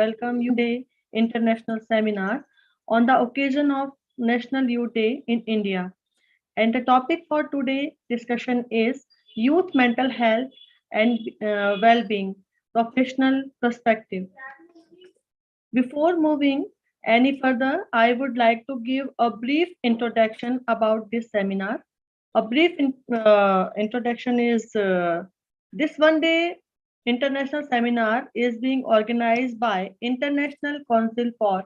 welcome you Day International Seminar on the occasion of National Youth Day in India. And the topic for today discussion is youth mental health and well-being, professional perspective. Before moving any further, I would like to give a brief introduction about this seminar. A brief introduction is this one day international seminar is being organized by International Council for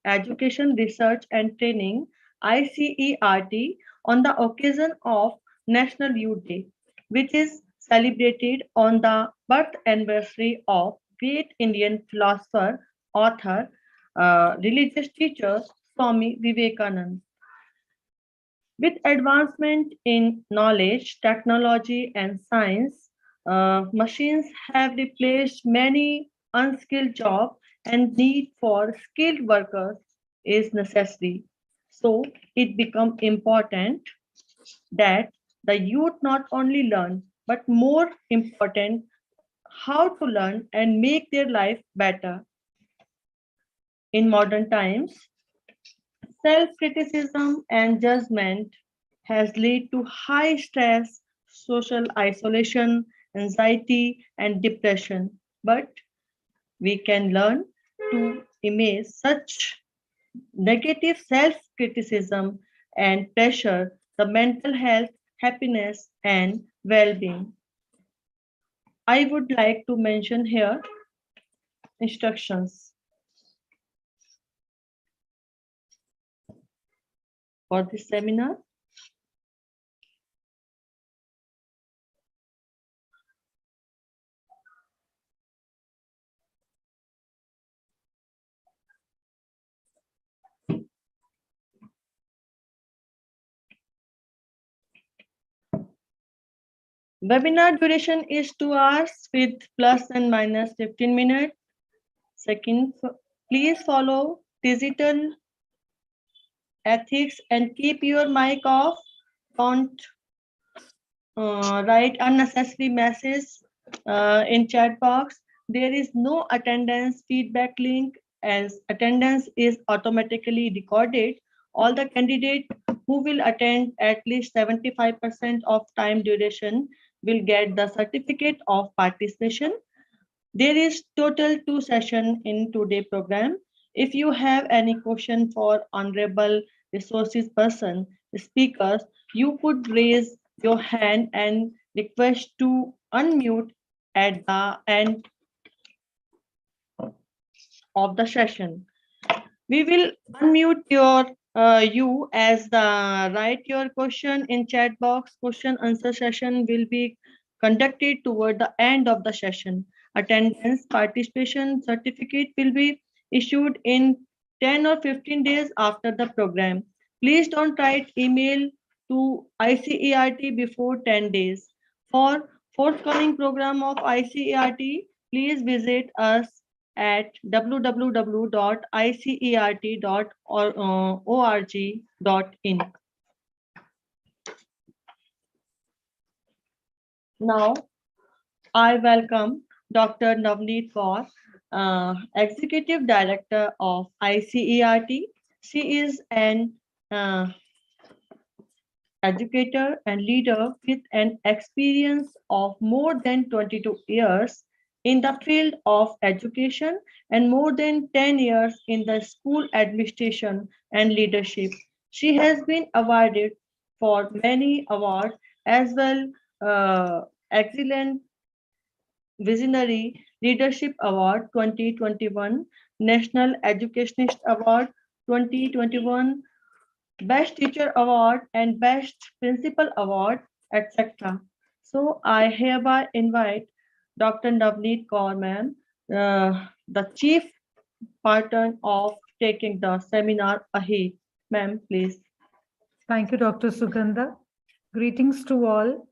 Education, Research and Training ICERT on the occasion of National Youth Day, which is celebrated on the birth anniversary of great Indian philosopher, author, religious teacher Swami Vivekananda. With advancement in knowledge, technology, and science, machines have replaced many unskilled jobs, and need for skilled workers is necessary. So it becomes important that the youth not only learn, but more important, how to learn and make their life better. In modern times, self-criticism and judgment has led to high stress, social isolation, anxiety, and depression. But we can learn to image such negative self-criticism and pressure the mental health, happiness, and well-being. I would like to mention here instructions for this seminar. Webinar duration is 2 hours with plus and minus 15 minutes. Second, please follow digital ethics and keep your mic off. Don't write unnecessary message in chat box. There is no attendance feedback link as attendance is automatically recorded. All the candidates who will attend at least 75% of time duration will get the certificate of participation. There is total 2 sessions in today program. If you have any question for honorable resources person, speakers, you could raise your hand and request to unmute at the end of the session. We will unmute you as the write your question in chat box. Question answer session will be conducted toward the end of the session. Attendance participation certificate will be issued in 10 or 15 days after the program. Please don't write email to ICERT before 10 days. For forthcoming program of ICERT, please visit us at www.icert.org.in. Now, I welcome Dr. Navneet Kaur, Executive Director of ICERT. She is an educator and leader with an experience of more than 22 years in the field of education and more than 10 years in the school administration and leadership. She has been awarded for many awards as well, Excellent Visionary Leadership Award 2021, National Educationist Award 2021, Best Teacher Award and Best Principal Award, etc. So I hereby invite Dr. Navneet Kaur, ma'am, the chief partner of taking the seminar ahead. Ma'am, please. Thank you, Dr. Sugandha. Greetings to all.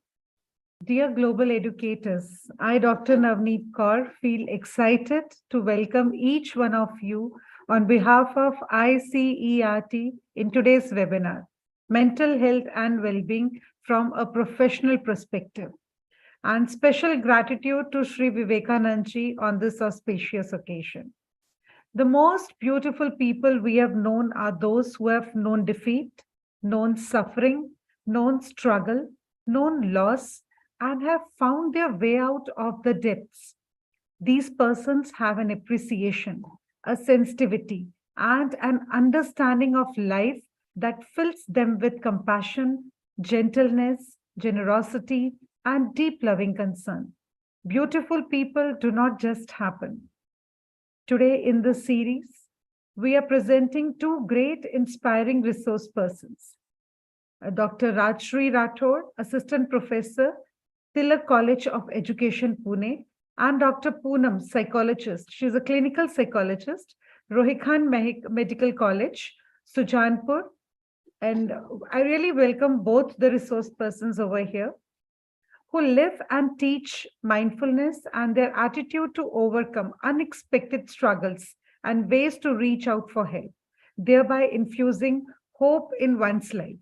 Dear global educators, I, Dr. Navneet Kaur, feel excited to welcome each one of you on behalf of ICERT in today's webinar, Mental Health and Wellbeing from a Professional Perspective. And special gratitude to Sri Vivekananda ji on this auspicious occasion. The most beautiful people we have known are those who have known defeat, known suffering, known struggle, known loss, and have found their way out of the depths. These persons have an appreciation, a sensitivity, and an understanding of life that fills them with compassion, gentleness, generosity, and deep loving concern. Beautiful people do not just happen. Today, in this series, we are presenting two great inspiring resource persons. Dr. Rajshri Rathod, Assistant Professor, Tilak College of Education, Pune, and Dr. Poonam, psychologist. She's a clinical psychologist, Rohikhan Medical College, Sujanpur. And I really welcome both the resource persons over here who live and teach mindfulness and their attitude to overcome unexpected struggles and ways to reach out for help, thereby infusing hope in one's life.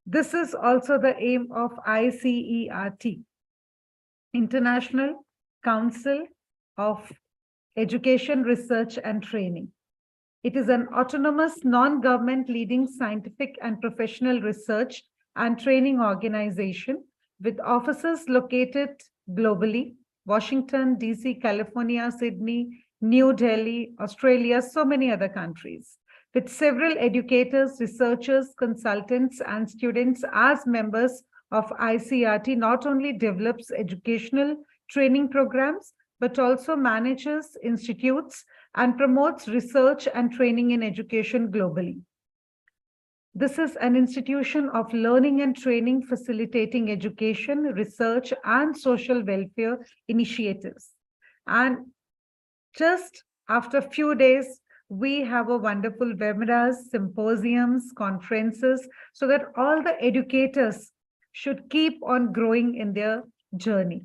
This is also the aim of ICERT, International Council of Education, Research and Training. It is an autonomous, non-government leading scientific and professional research and training organization with offices located globally: Washington, DC, California, Sydney, New Delhi, Australia, so many other countries, with several educators, researchers, consultants, and students as members of ICRT. Not only develops educational training programs, but also manages institutes and promotes research and training in education globally. This is an institution of learning and training facilitating education, research, and social welfare initiatives. And just after a few days, we have a wonderful webinars, symposiums, conferences, so that all the educators should keep on growing in their journey.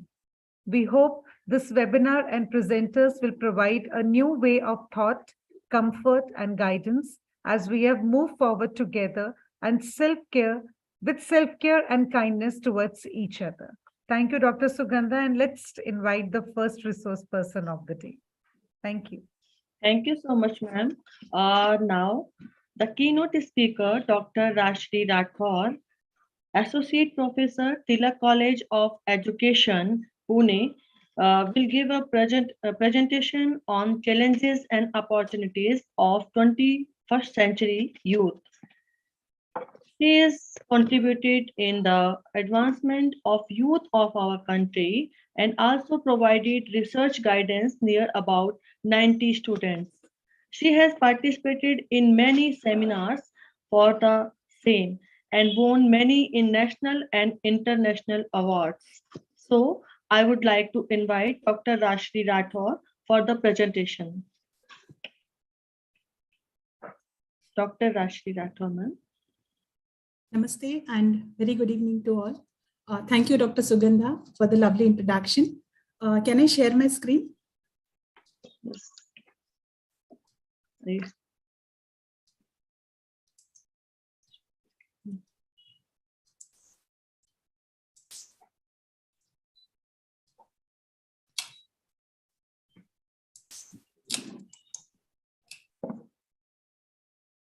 We hope this webinar and presenters will provide a new way of thought, comfort, and guidance as we have moved forward together and with self-care and kindness towards each other. Thank you, Dr. Sugandha, and let's invite the first resource person of the day. Thank you. Thank you so much, ma'am. Now, the keynote speaker, Dr. Rashri Rathod, Associate Professor, Tilak College of Education, Pune, will give a presentation on challenges and opportunities of 21st century youth. She has contributed in the advancement of youth of our country and also provided research guidance near about 90 students. She has participated in many seminars for the same and won many in national and international awards. So I would like to invite Dr. Rashri Rathod for the presentation. Dr. Rashri Rathod, ma'am. Namaste and very good evening to all. Thank you, Dr. Sugandha, for the lovely introduction. Can I share my screen? Yes. Please.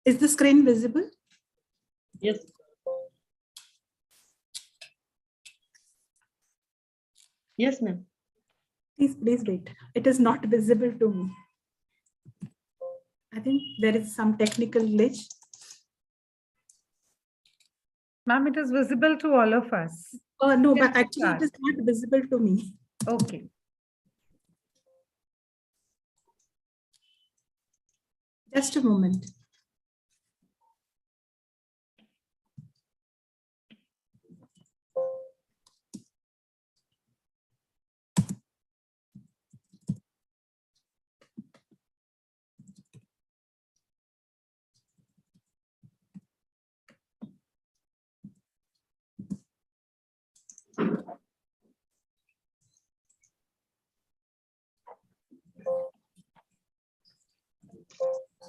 Is the screen visible? Yes. Yes, ma'am. Please wait. It is not visible to me. I think there is some technical glitch. Ma'am, it is visible to all of us. No, but actually it is not visible to me. Okay. Just a moment.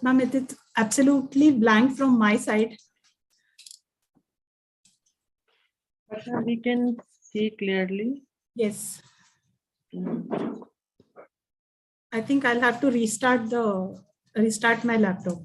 Ma'am, it is absolutely blank from my side. But we can see clearly. Yes. I think I'll have to restart the restart my laptop.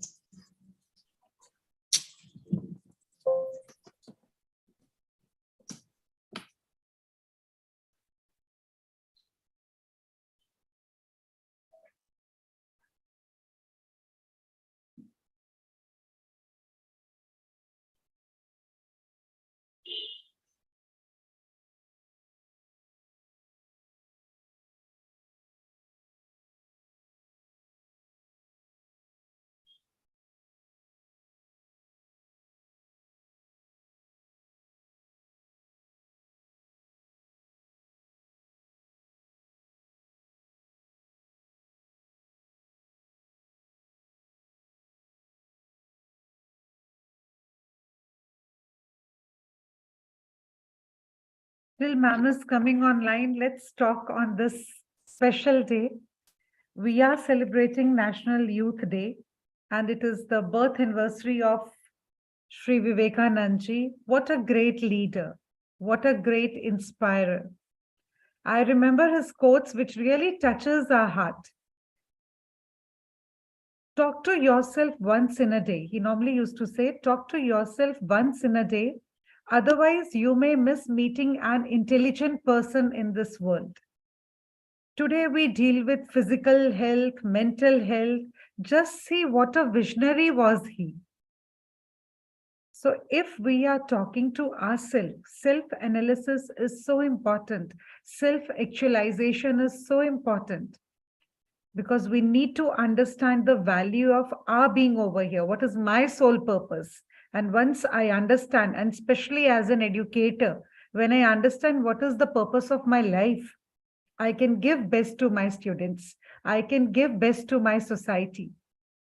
Till ma'am is coming online, let's talk on this special day. We are celebrating National Youth Day, and it is the birth anniversary of Sri Vivekananda. What a great leader! What a great inspirer! I remember his quotes, which really touches our heart. Talk to yourself once in a day. He normally used to say, talk to yourself once in a day. Otherwise, you may miss meeting an intelligent person in this world. Today, we deal with physical health, mental health. Just see what a visionary was he. So, if we are talking to ourselves, self-analysis is so important. Self-actualization is so important. Because we need to understand the value of our being over here. What is my sole purpose? And once I understand, and especially as an educator, when I understand what is the purpose of my life, I can give best to my students. I can give best to my society.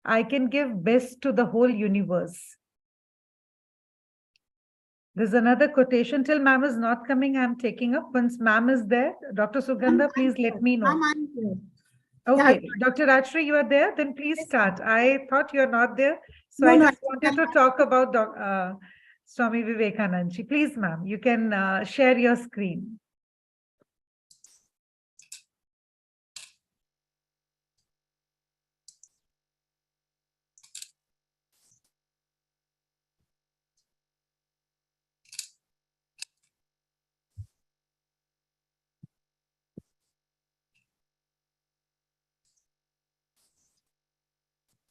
I can give best to the whole universe. There's another quotation. Till ma'am is not coming, I'm taking up. Once ma'am is there, Dr. Sugandha, please let me know. I'm here. Okay, Yeah. Dr. Rajshri, you are there? Then please start. I thought you're not there. So No, I no, just wanted to talk about Swami Vivekananda. Please, ma'am, you can share your screen.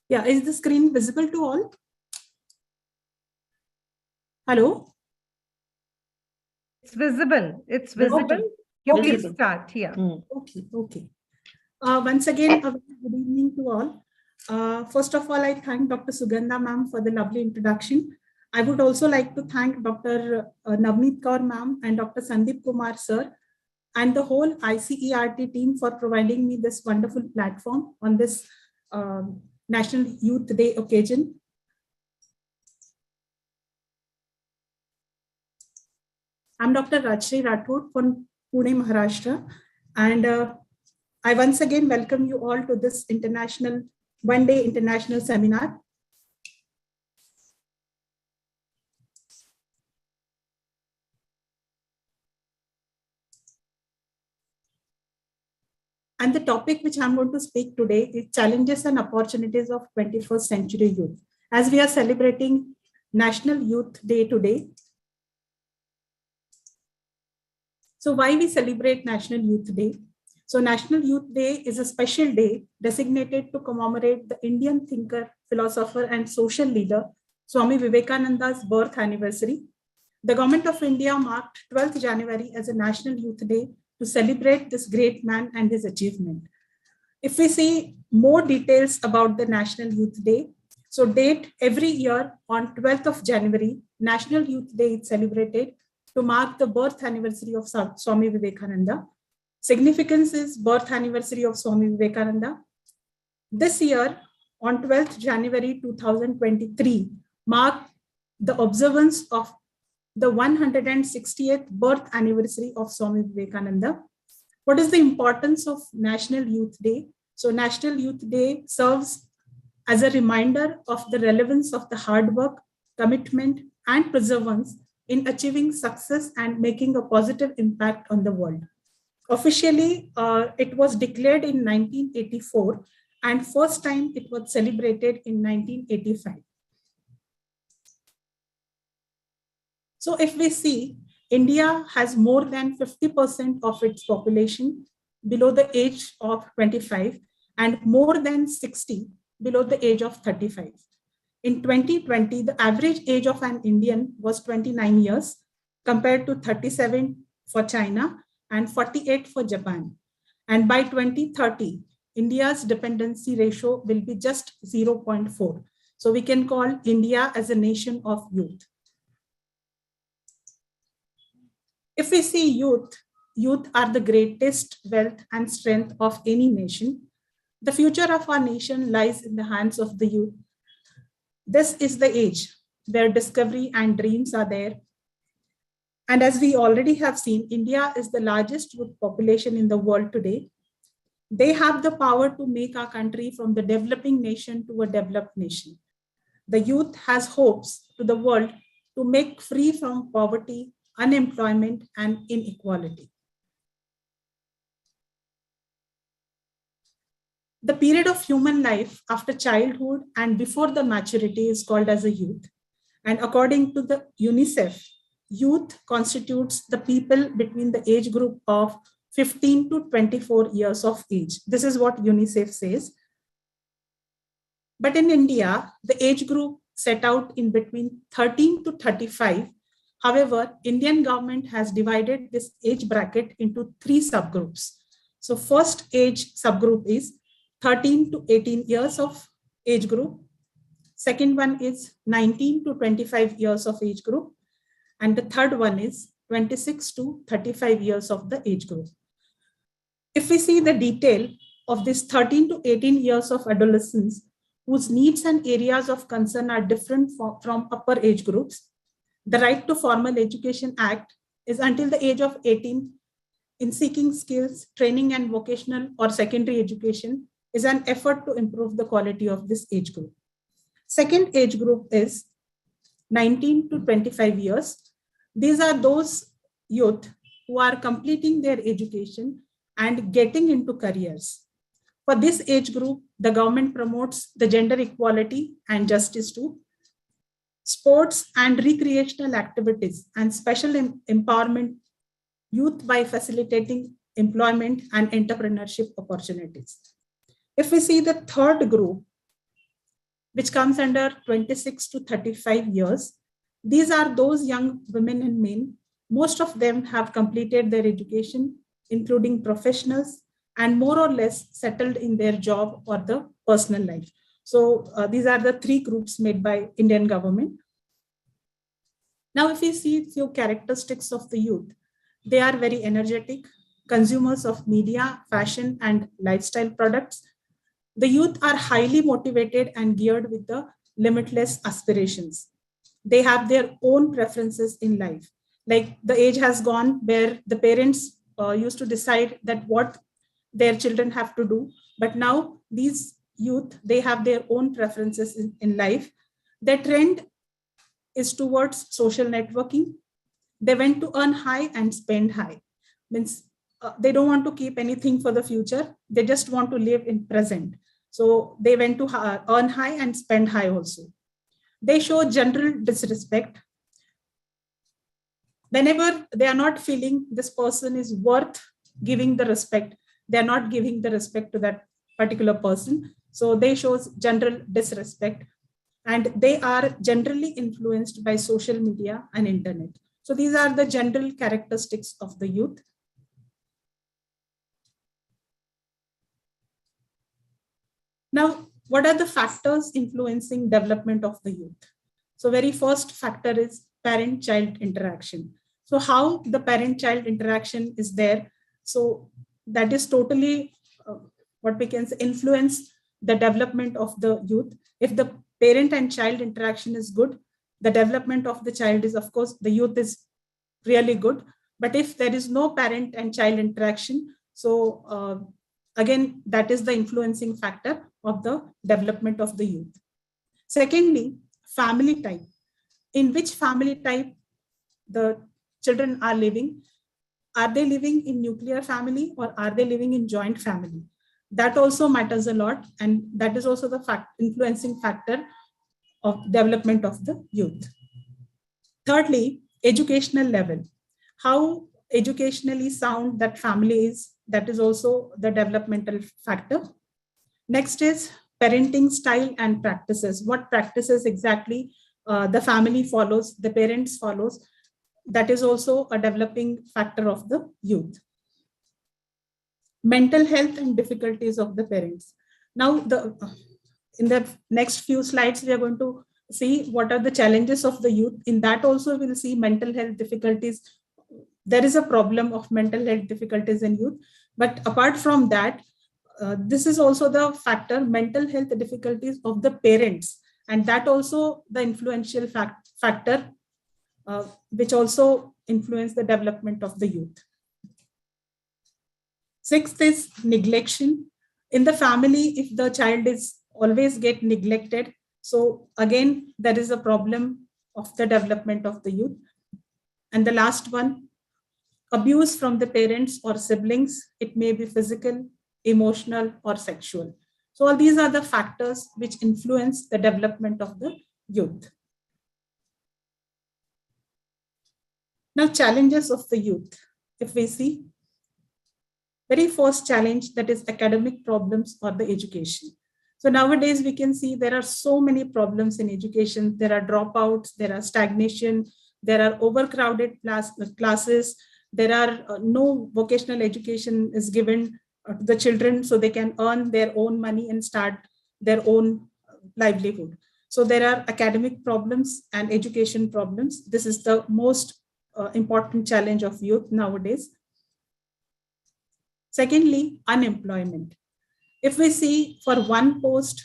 Yeah, is the screen visible to all? Hello? It's visible. It's visible. Okay. You Okay. please start here. Okay, okay. Once again, a very good evening to all. First of all, I thank Dr. Sugandha ma'am for the lovely introduction. I would also like to thank Dr. Navneet Kaur ma'am and Dr. Sandeep Kumar sir and the whole ICERT team for providing me this wonderful platform on this National Youth Day occasion. I'm Dr. Rajshri Rathod from Pune, Maharashtra, and I once again welcome you all to this one-day international seminar. And the topic which I'm going to speak today is challenges and opportunities of 21st century youth. As we are celebrating National Youth Day today. So why we celebrate National Youth Day? So National Youth Day is a special day designated to commemorate the Indian thinker, philosopher, and social leader, Swami Vivekananda's birth anniversary. The Government of India marked 12th January as a National Youth Day to celebrate this great man and his achievement. If we see more details about the National Youth Day, so date every year on 12th of January, National Youth Day is celebrated to mark the birth anniversary of Swami Vivekananda. Significance is birth anniversary of Swami Vivekananda. This year, on 12th January 2023, marked the observance of the 168th birth anniversary of Swami Vivekananda. What is the importance of National Youth Day? So National Youth Day serves as a reminder of the relevance of the hard work, commitment, and perseverance in achieving success and making a positive impact on the world. Officially, it was declared in 1984 and first time it was celebrated in 1985. So if we see, India has more than 50% of its population below the age of 25 and more than 60 below the age of 35. In 2020, the average age of an Indian was 29 years compared to 37 for China and 48 for Japan. And by 2030, India's dependency ratio will be just 0.4. So we can call India as a nation of youth. If we see youth, youth are the greatest wealth and strength of any nation. The future of our nation lies in the hands of the youth. This is the age where discovery and dreams are there. And as we already have seen, India is the largest youth population in the world today. They have the power to make our country from the developing nation to a developed nation. The youth has hopes to the world to make free from poverty, unemployment, and inequality. The period of human life after childhood and before the maturity is called as a youth. And according to the UNICEF, youth constitutes the people between the age group of 15 to 24 years of age. This is what UNICEF says. But in India, the age group set out in between 13 to 35. However, Indian government has divided this age bracket into 3 subgroups. So first age subgroup is 13 to 18 years of age group. Second one is 19 to 25 years of age group. And the third one is 26 to 35 years of the age group. If we see the detail of this 13 to 18 years of adolescents whose needs and areas of concern are different from upper age groups, the Right to Formal Education Act is until the age of 18 in seeking skills, training and vocational or secondary education is an effort to improve the quality of this age group. Second age group is 19 to 25 years. These are those youth who are completing their education and getting into careers. For this age group, the government promotes the gender equality and justice too. Sports and recreational activities and special empowerment youth by facilitating employment and entrepreneurship opportunities. If we see the third group, which comes under 26 to 35 years, these are those young women and men. Most of them have completed their education, including professionals, and more or less settled in their job or the personal life. So these are the 3 groups made by Indian government. Now, if we see a few characteristics of the youth, they are very energetic, consumers of media, fashion, and lifestyle products. The youth are highly motivated and geared with the limitless aspirations. They have their own preferences in life. Like the age has gone where the parents used to decide that what their children have to do. But now these youth, they have their own preferences in life. Their trend is towards social networking. They went to earn high and spend high. Means they don't want to keep anything for the future. They just want to live in present. So they went to earn high and spend high also. They show general disrespect. Whenever they are not feeling this person is worth giving the respect, they are not giving the respect to that particular person. So they show general disrespect. And they are generally influenced by social media and internet. So these are the general characteristics of the youth. Now, what are the factors influencing development of the youth? So very first factor is parent-child interaction. So how the parent-child interaction is there. So that is totally what we can say influence the development of the youth. If the parent and child interaction is good, the development of the child is, of course, the youth is really good. But if there is no parent and child interaction, so again, that is the influencing factor of the development of the youth. Secondly, family type. In which family type the children are living? Are they living in nuclear family or are they living in joint family? That also matters a lot, and that is also the influencing factor of development of the youth. Thirdly, educational level. How educationally sound that family is, that is also the developmental factor. Next is parenting style and practices. What practices exactly the family follows, the parents follows, that is also a developing factor of the youth. Mental health and difficulties of the parents. Now, in the next few slides, we are going to see what are the challenges of the youth. In that also, we'll see mental health difficulties. There is a problem of mental health difficulties in youth. But apart from that, this is also the factor, mental health difficulties of the parents. And that also the influential factor, which also influence the development of the youth. Sixth is neglection. In the family, if the child is always get neglected, so again, there is a problem of the development of the youth. And the last one, abuse from the parents or siblings. It may be physical, emotional, or sexual. So all these are the factors which influence the development of the youth. Now, challenges of the youth. If we see, very first challenge, that is academic problems or the education. So nowadays we can see there are so many problems in education. There are dropouts, there are stagnation, there are overcrowded classes, there are no vocational education is given to the children so they can earn their own money and start their own livelihood. So there are academic problems and education problems. This is the most important challenge of youth nowadays. Secondly, unemployment. If we see for one post,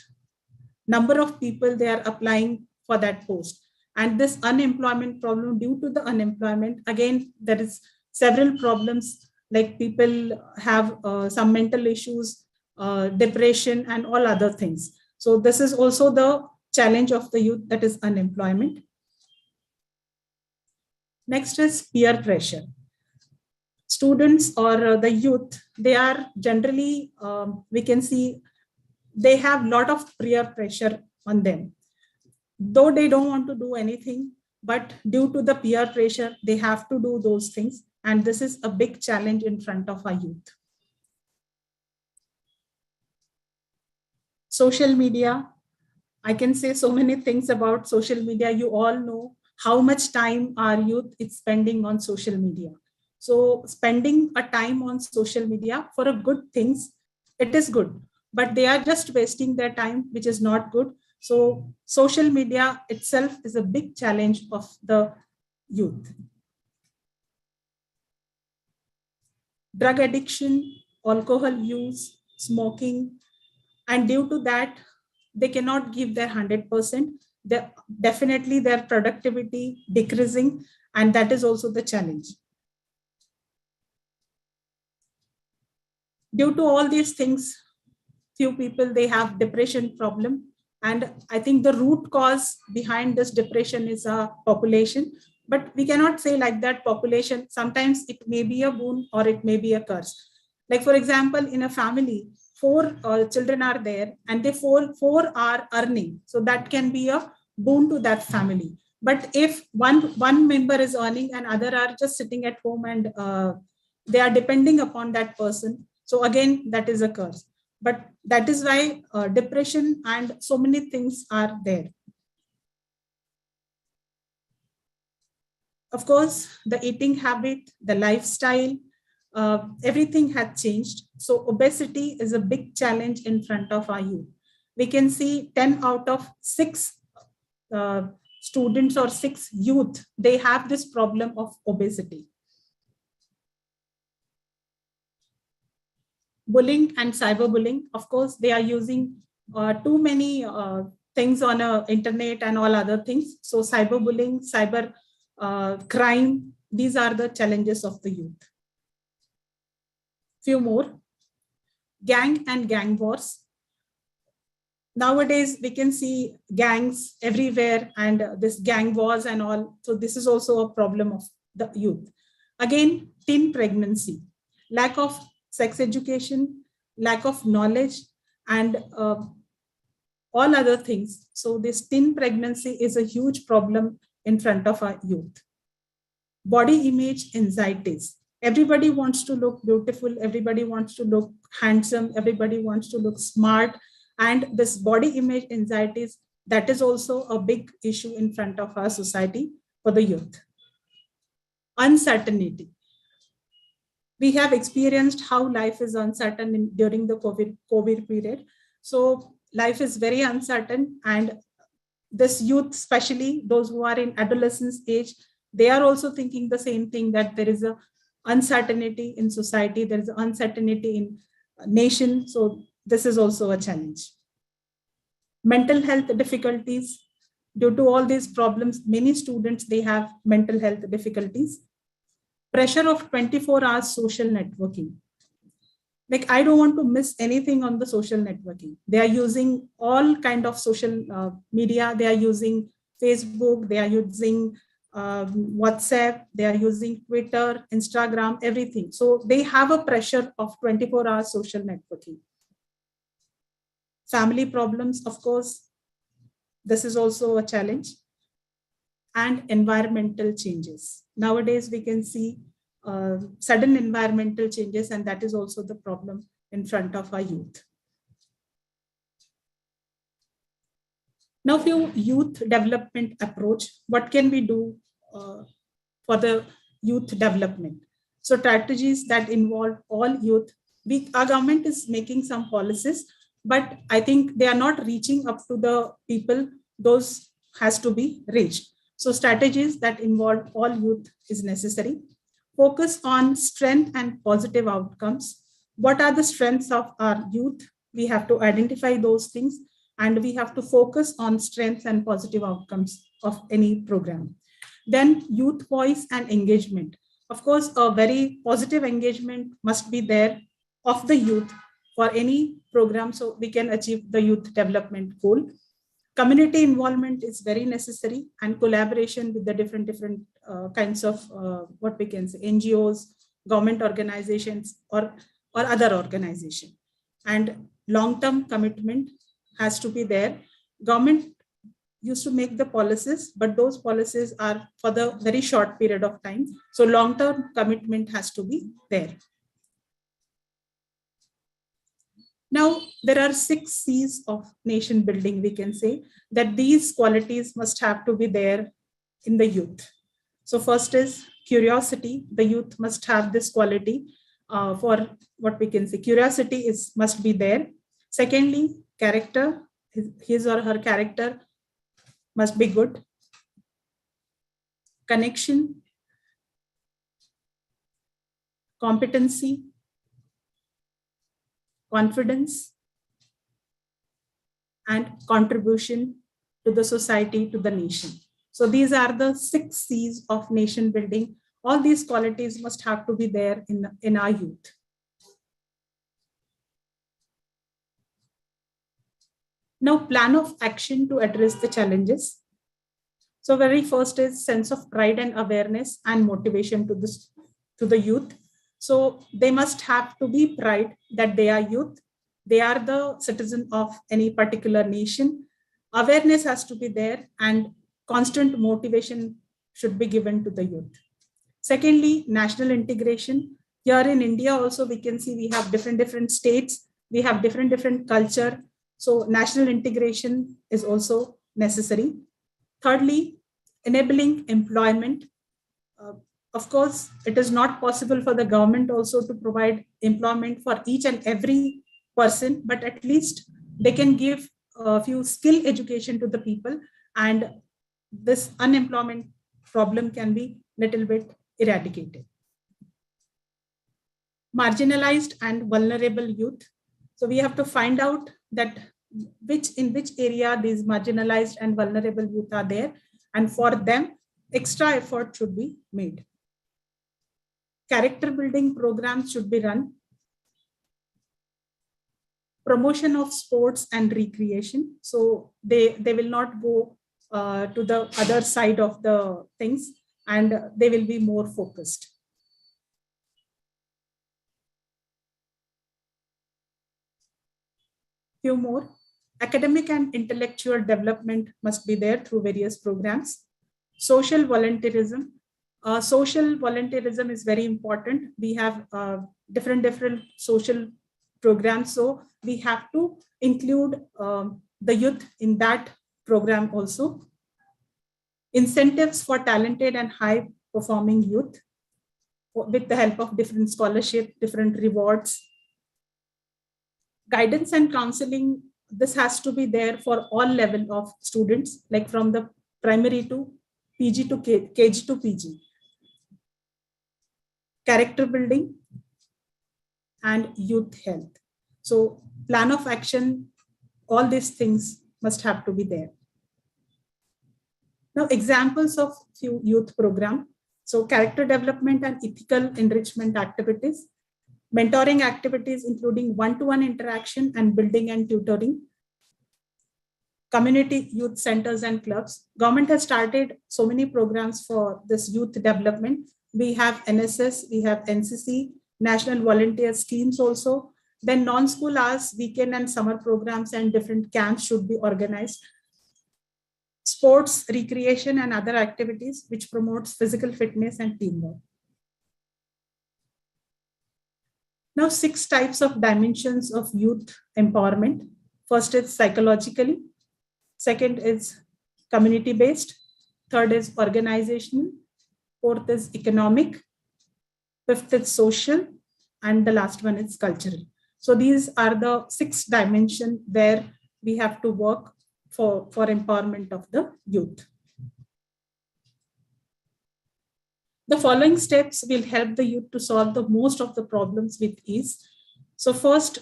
number of people they are applying for that post. And this unemployment problem, due to the unemployment, again, there is several problems, like people have some mental issues, depression, and all other things. So this is also the challenge of the youth, that is unemployment. Next is peer pressure. Students or the youth, they are generally, we can see, they have a lot of peer pressure on them. Though they don't want to do anything, but due to the peer pressure, they have to do those things. And this is a big challenge in front of our youth. Social media, I can say so many things about social media. You all know how much time our youth is spending on social media. So spending a time on social media for a good things, it is good, but they are just wasting their time, which is not good. So social media itself is a big challenge of the youth. Drug addiction, alcohol use, smoking, and due to that, they cannot give their 100%. Definitely their productivity decreasing, and that is also the challenge. Due to all these things, few people, they have depression problem. And I think the root cause behind this depression is a population, but we cannot say like that population. Sometimes it may be a boon or it may be a curse. Like for example, in a family, 4 children are there and they four are earning. So that can be a boon to that family. But if one member is earning and other are just sitting at home and they are depending upon that person, so again, that is a curse. But that is why depression and so many things are there. Of course, the eating habit, the lifestyle, everything had changed. So obesity is a big challenge in front of our youth. We can see 10 out of 6 students or 6 youth, they have this problem of obesity. Bullying and cyberbullying, of course, they are using too many things on internet and all other things. So cyberbullying, cyber crime, these are the challenges of the youth. Few more. Gang and gang wars. Nowadays, we can see gangs everywhere and this gang wars and all. So this is also a problem of the youth. Again, teen pregnancy, lack of sex education, lack of knowledge, and all other things. So this teen pregnancy is a huge problem in front of our youth. Body image anxieties. Everybody wants to look beautiful. Everybody wants to look handsome. Everybody wants to look smart. And this body image anxieties, that is also a big issue in front of our society for the youth. Uncertainty. We have experienced how life is uncertain during the COVID period. So life is very uncertain, and this youth, especially those who are in adolescence age, they are also thinking the same thing, that there is a uncertainty in society, there is uncertainty in nation. So this is also a challenge. Mental health difficulties. Due to all these problems, many students, they have mental health difficulties. Pressure of 24 hours social networking. Like, I don't want to miss anything on the social networking. They are using all kind of social media. They are using Facebook, they are using WhatsApp, they are using Twitter, Instagram, everything. So they have a pressure of 24 hours social networking. Family problems, of course, this is also a challenge. And environmental changes. Nowadays, we can see sudden environmental changes, and that is also the problem in front of our youth. Now, for youth development approach, what can we do for the youth development? So strategies that involve all youth. Our government is making some policies, but I think they are not reaching up to the people. Those has to be reached. So strategies that involve all youth is necessary. Focus on strength and positive outcomes. What are the strengths of our youth? We have to identify those things, and we have to focus on strengths and positive outcomes of any program. Then youth voice and engagement. Of course, a very positive engagement must be there of the youth for any program, so we can achieve the youth development goal. Community involvement is very necessary, and collaboration with the different kinds of what we can say NGOs, government organizations, or other organization. And long-term commitment has to be there. Government used to make the policies, but those policies are for the very short period of time. So long-term commitment has to be there. Now, there are 6 C's of nation building. We can say that these qualities must have to be there in the youth. So first is curiosity. The youth must have this quality for what we can say. Curiosity must be there. Secondly, character. His or her character must be good. Connection, competency, confidence, and contribution to the society, to the nation. So these are the 6 C's of nation building. All these qualities must have to be there in our youth. Now, plan of action to address the challenges. So very first is sense of pride and awareness and motivation to the youth. So they must have to be pride that they are youth. They are the citizen of any particular nation. Awareness has to be there, and constant motivation should be given to the youth. Secondly, national integration. Here in India also, we can see we have different states. We have different culture. So national integration is also necessary. Thirdly, enabling employment. Of course, it is not possible for the government also to provide employment for each and every person, but at least they can give a few skill education to the people, and this unemployment problem can be little bit eradicated. Marginalized and vulnerable youth. So we have to find out that in which area these marginalized and vulnerable youth are there, and for them, extra effort should be made. Character building programs should be run. Promotion of sports and recreation. So they will not go to the other side of the things, and they will be more focused. Few more. Academic and intellectual development must be there through various programs. Social volunteerism. Social volunteerism is very important. We have different social programs, so we have to include the youth in that program also. Incentives for talented and high performing youth with the help of different scholarship, different rewards. Guidance and counseling, this has to be there for all level of students, like from the primary to PG to KG to PG. Character building and youth health. So plan of action, all these things must have to be there. Now, examples of few youth program. So character development and ethical enrichment activities, mentoring activities, including one-to-one interaction and building and tutoring, community youth centers and clubs. Government has started so many programs for this youth development. We have NSS, we have NCC, National Volunteer Schemes also. Then non-school hours, weekend and summer programs and different camps should be organized. Sports, recreation and other activities which promotes physical fitness and teamwork. Now, 6 types of dimensions of youth empowerment. First is psychologically. Second is community-based. Third is organizational. Fourth is economic. Fifth is social. And the last one is cultural. So these are the 6 dimensions where we have to work for empowerment of the youth. The following steps will help the youth to solve the most of the problems with ease. So first,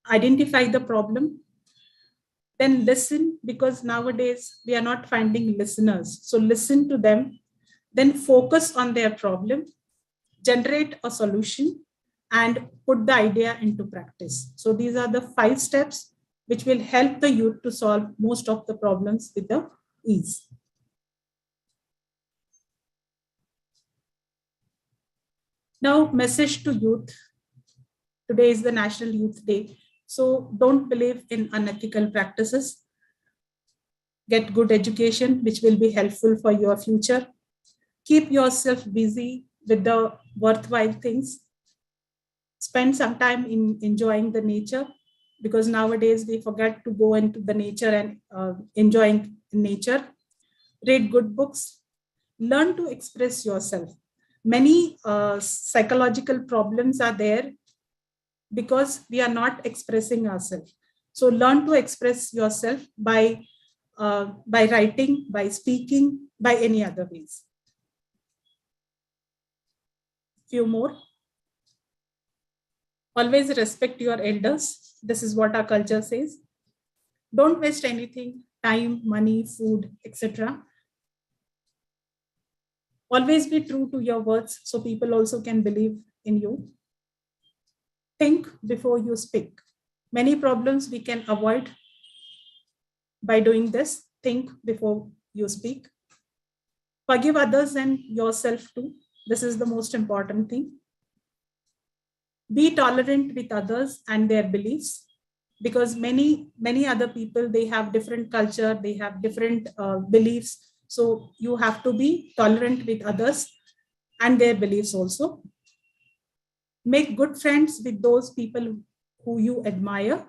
identify the problem. Then listen, because nowadays we are not finding listeners. So listen to them, then focus on their problem, generate a solution, and put the idea into practice. So these are the 5 steps which will help the youth to solve most of the problems with the ease. Now, message to youth. Today is the National Youth Day. So don't believe in unethical practices. Get good education, which will be helpful for your future. Keep yourself busy with the worthwhile things. Spend some time in enjoying the nature, because nowadays we forget to go into the nature and enjoying nature. Read good books. Learn to express yourself. Many psychological problems are there because we are not expressing ourselves. So learn to express yourself by writing, by speaking, by any other ways. Few more. Always respect your elders. This is what our culture says. Don't waste anything, time, money, food, etc. Always be true to your words so people also can believe in you. Think before you speak. Many problems we can avoid by doing this. Think before you speak. Forgive others and yourself too. This is the most important thing. Be tolerant with others and their beliefs, because many other people, they have different culture, they have different beliefs. So you have to be tolerant with others and their beliefs also. Make good friends with those people who you admire.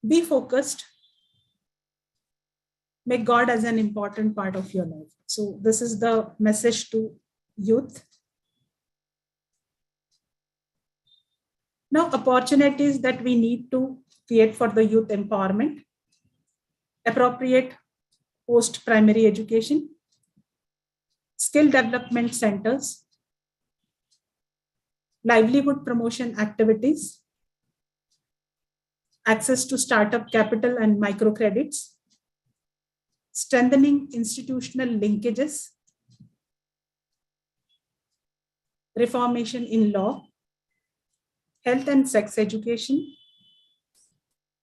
Be focused. Make God as an important part of your life. So this is the message to youth. Now, opportunities that we need to create for the youth empowerment. Appropriate post-primary education, skill development centers, livelihood promotion activities, access to startup capital and microcredits, strengthening institutional linkages, reformation in law, health and sex education,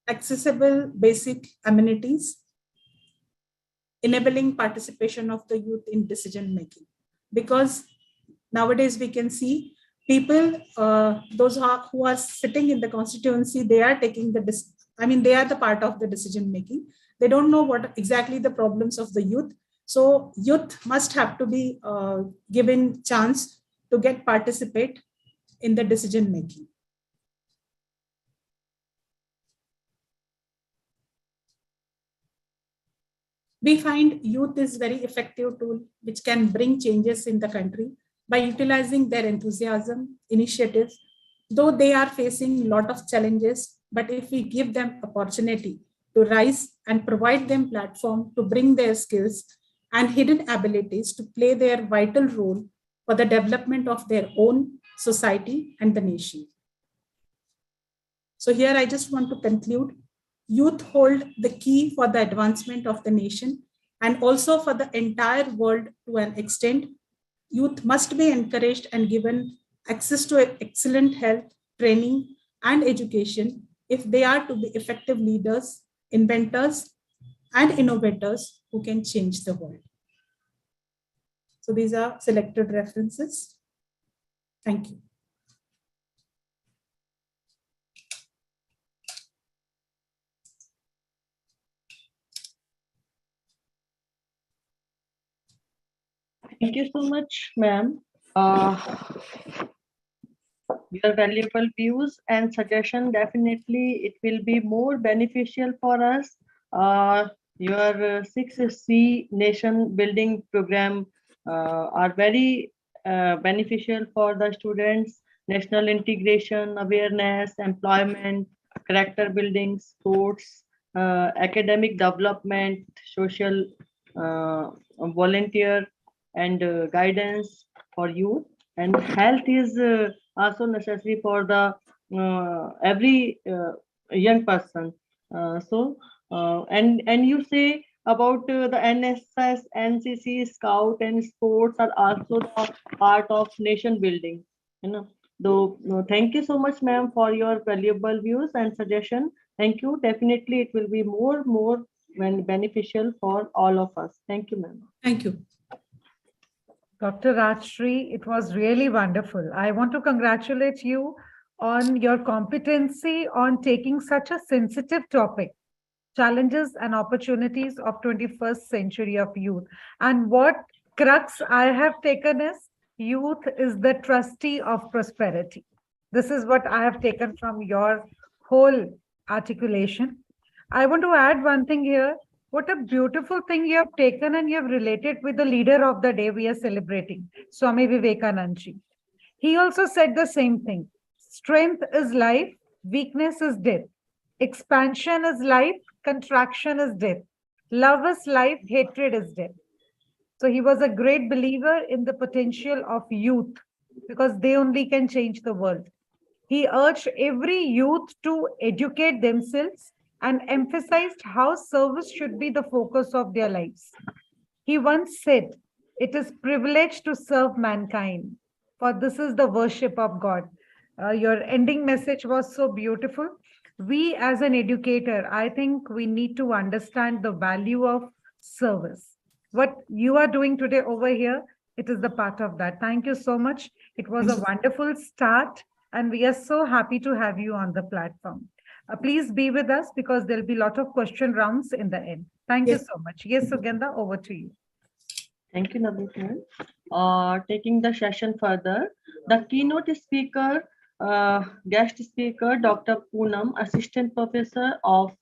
accessible basic amenities, enabling participation of the youth in decision making. Because nowadays we can see people, those who are sitting in the constituency, they are taking they are the part of the decision making. They don't know what exactly the problems of the youth. So youth must have to be given chance to get participate in the decision making. We find youth is very effective tool which can bring changes in the country by utilizing their enthusiasm, initiatives, though they are facing a lot of challenges. But if we give them opportunity to rise and provide them platform to bring their skills and hidden abilities to play their vital role for the development of their own society and the nation. So here I just want to conclude. Youth hold the key for the advancement of the nation and also for the entire world to an extent. Youth must be encouraged and given access to excellent health, training, and education if they are to be effective leaders, inventors, and innovators who can change the world. So these are selected references. Thank you. Thank you so much, ma'am. Your valuable views and suggestion, definitely it will be more beneficial for us. Your 6C nation building program are very beneficial for the students. National integration, awareness, employment, character building, sports, academic development, social volunteer, and guidance for youth. And health is also necessary for the every young person. And you say about the NSS, NCC, Scout, and sports are also the part of nation building. You know, though. Thank you so much, ma'am, for your valuable views and suggestion. Thank you. Definitely, it will be more beneficial for all of us. Thank you, ma'am. Thank you. Dr. Rajshri, it was really wonderful. I want to congratulate you on your competency on taking such a sensitive topic, challenges and opportunities of 21st century of youth. And what crux I have taken is youth is the trustee of prosperity. This is what I have taken from your whole articulation. I want to add one thing here. What a beautiful thing you have taken and you have related with the leader of the day we are celebrating, Swami Vivekananda. He also said the same thing. Strength is life, weakness is death. Expansion is life, contraction is death. Love is life, hatred is death. So he was a great believer in the potential of youth because they only can change the world. He urged every youth to educate themselves and emphasized how service should be the focus of their lives. He once said, "It is privilege to serve mankind, for this is the worship of God." Your ending message was so beautiful. We, as an educator, I think we need to understand the value of service. What you are doing today over here, it is the part of that. Thank you so much. It was a wonderful start, and we are so happy to have you on the platform. Please be with us because there'll be a lot of question rounds in the end. Thank you so much. Yes, Sugandha, over to you. Thank you, Navneet. Taking the session further, the keynote speaker, guest speaker, Dr. Poonam, Assistant Professor of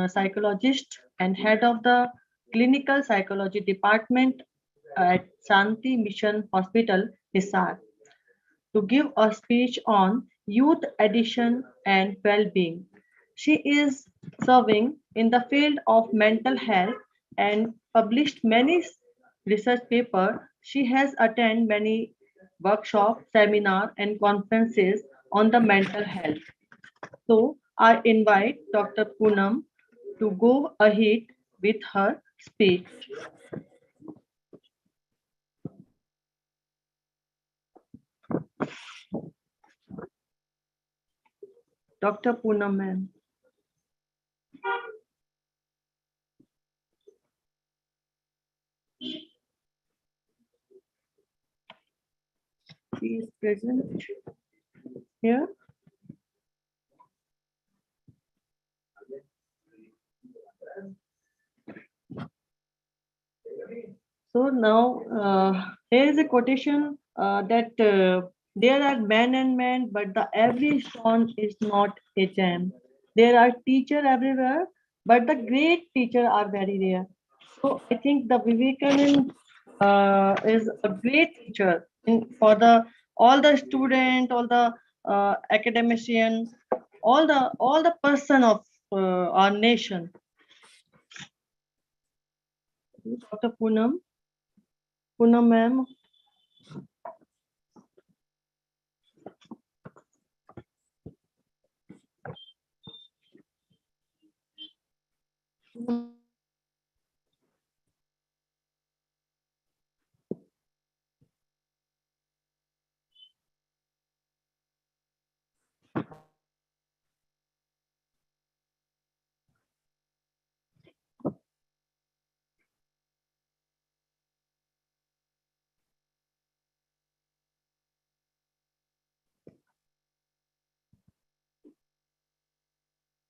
Psychologist and Head of the Clinical Psychology Department at Shanti Mission Hospital, Hisar, to give a speech on youth addiction and well-being. She is serving in the field of mental health and published many research papers. She has attended many workshops, seminars, and conferences on the mental health. So I invite Dr. Poonam to go ahead with her speech. Dr. Poonam, ma'am. He is present here. So now here is a quotation that there are men and men, but the every stone is not a gem. There are teachers everywhere, but the great teachers are very rare. So I think the Vivekanand is a great teacher for the all the student, all the academician, all the person of our nation. Dr. Poonam ma'am.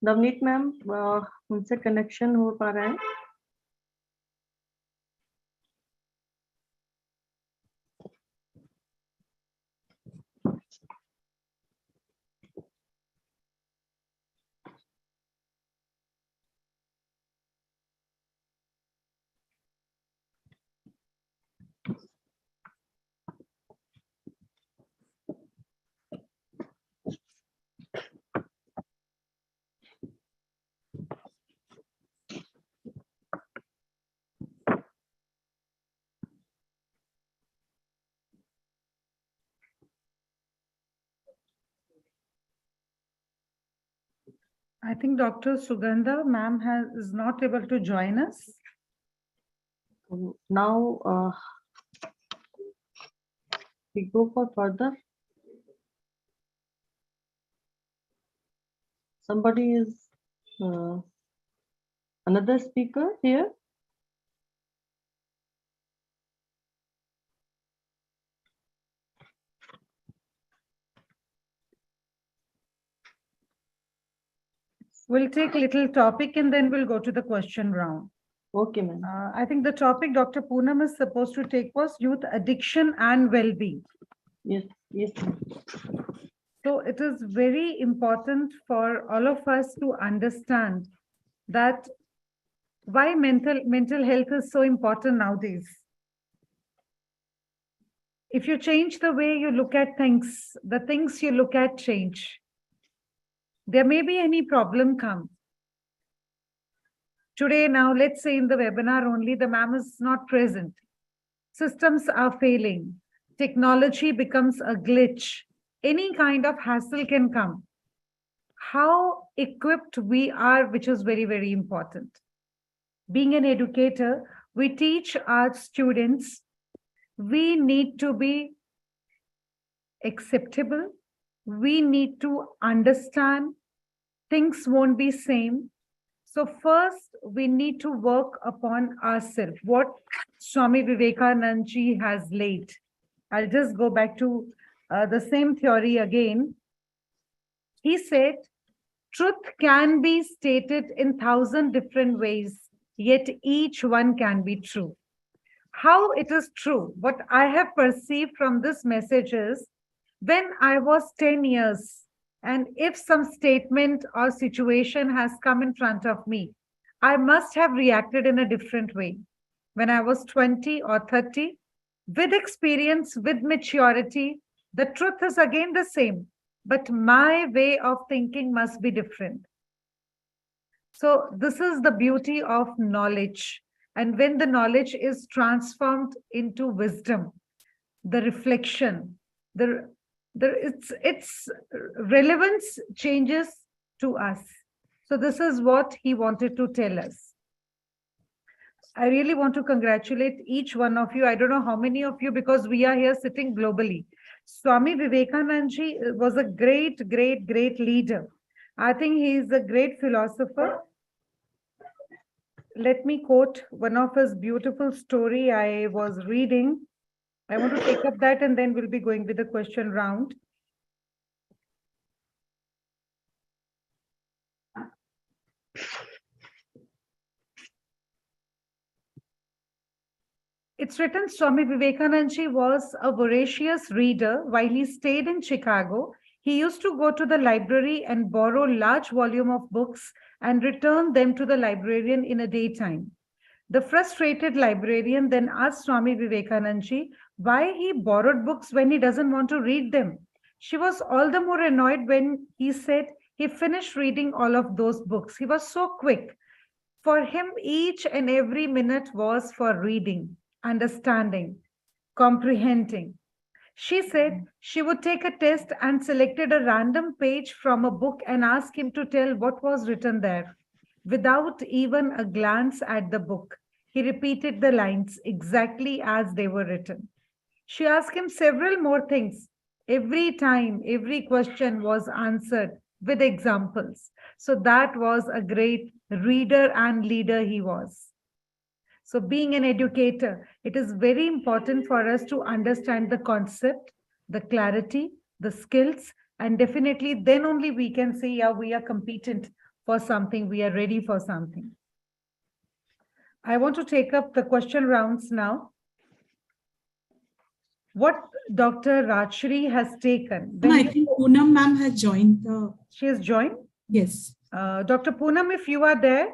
Navneet ma'am उनसे connection हो पा रहा है I think Dr. Sugandha, ma'am, is not able to join us. Now we go for further. Somebody is another speaker here. We'll take little topic and then we'll go to the question round. Okay, ma'am. I think the topic Dr. Poonam is supposed to take was youth addiction and well-being. Yes, yes. So it is very important for all of us to understand that why mental health is so important nowadays. If you change the way you look at things, the things you look at change. There may be any problem come. Today, now, let's say in the webinar only, the ma'am is not present. Systems are failing. Technology becomes a glitch. Any kind of hassle can come. How equipped we are, which is very, very important. Being an educator, we teach our students, we need to be acceptable. We need to understand things won't be same. So first, we need to work upon ourselves. What Swami Vivekanand ji has laid. I'll just go back to the same theory again. He said, truth can be stated in 1,000 different ways, yet each one can be true. How it is true, what I have perceived from this message is, when I was 10 years, and if some statement or situation has come in front of me, I must have reacted in a different way. When I was 20 or 30, with experience, with maturity, the truth is again the same, but my way of thinking must be different. So this is the beauty of knowledge. And when the knowledge is transformed into wisdom, the reflection, its relevance changes to us. So this is what he wanted to tell us. I really want to congratulate each one of you. I don't know how many of you, because we are here sitting globally. Swami Vivekanand ji was a great leader. I think he is a great philosopher. Let me quote one of his beautiful story I was reading. I want to take up that and then we'll be going with the question round. It's written Swami Vivekananda was a voracious reader. While he stayed in Chicago, he used to go to the library and borrow large volume of books and return them to the librarian in a daytime. The frustrated librarian then asked Swami Vivekananda why he borrowed books when he doesn't want to read them. She was all the more annoyed when he said he finished reading all of those books. He was so quick. For him, each and every minute was for reading, understanding, comprehending. She said she would take a test and selected a random page from a book and asked him to tell what was written there. Without even a glance at the book, he repeated the lines exactly as they were written. She asked him several more things. Every time, every question was answered with examples. So that was a great reader and leader he was. So, being an educator, it is very important for us to understand the concept, the clarity, the skills, and definitely then only we can say, yeah, we are competent for something, we are ready for something. I want to take up the question rounds now. What Dr. Rajshri has taken. I think Poonam ma'am has joined. She has joined? Yes. Dr. Poonam, if you are there,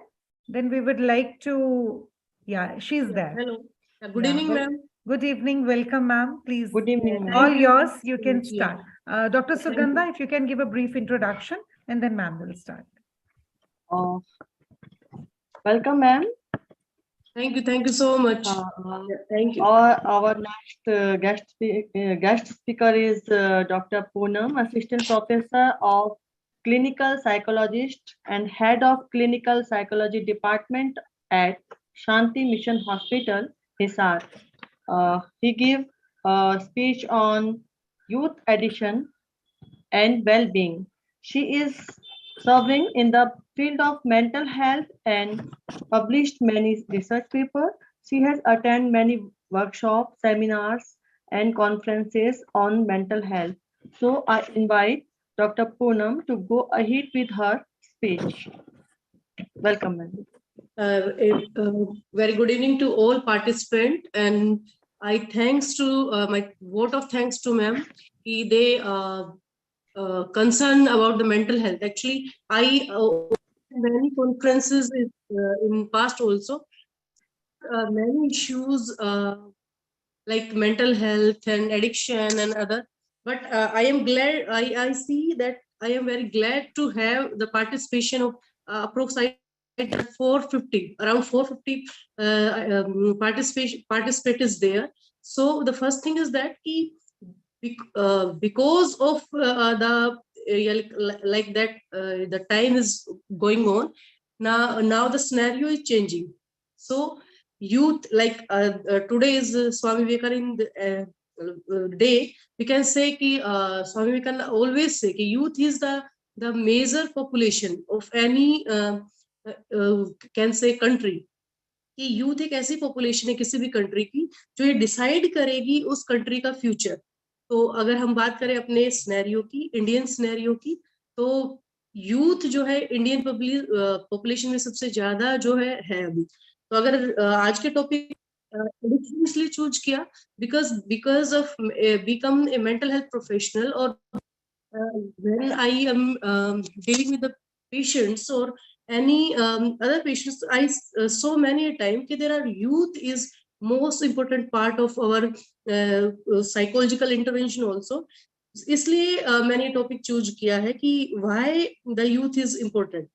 then we would like to, yeah, she's there. Hello. Good evening, ma'am. Good evening. Welcome, ma'am. Please. Good evening, ma'am. All yours. You can Yeah. start. Dr. Sugandha, if you can give a brief introduction and then ma'am will start. Welcome, ma'am. Thank you so much. Thank you. Our next guest speaker is Dr. Poonam, Assistant Professor of Clinical Psychologist and Head of Clinical Psychology Department at Shanti Mission Hospital, Hisar. He gave a speech on youth addiction and well-being. She is serving in the field of mental health and published many research papers. She has attended many workshops, seminars, and conferences on mental health. So I invite Dr. Poonam to go ahead with her speech. Welcome, ma'am. Very good evening to all participants, and I thanks to my vote of thanks to ma'am. They concern about the mental health. Actually, I many conferences in past also. Many issues like mental health and addiction and other. But I am glad. I see that I am very glad to have the participation of approximately 450, around 450 participants there. So the first thing is that because of like that the time is going on now the scenario is changing. So youth, like today is Swami Vivekananda day, we can say ki Swami Vivekananda always say ki youth is the major population of any can say country. कि youth एक ऐसी population है किसी भी country की जो ये decide करेगी उस कंट्री का फ्यूचर. तो अगर हम बात करें अपने सिनेरियो की, इंडियन सिनेरियो की, तो यूथ जो है इंडियन पॉपुलेशन में सबसे ज्यादा जो है अभी. तो अगर आज के टॉपिक इसलिए चूज किया because of become a mental health professional और when I am dealing with the patients or any other patients, I saw many a time that there are youth is most important part of our psychological intervention also. इसलिए मैंने topic choose किया है कि why the youth is important.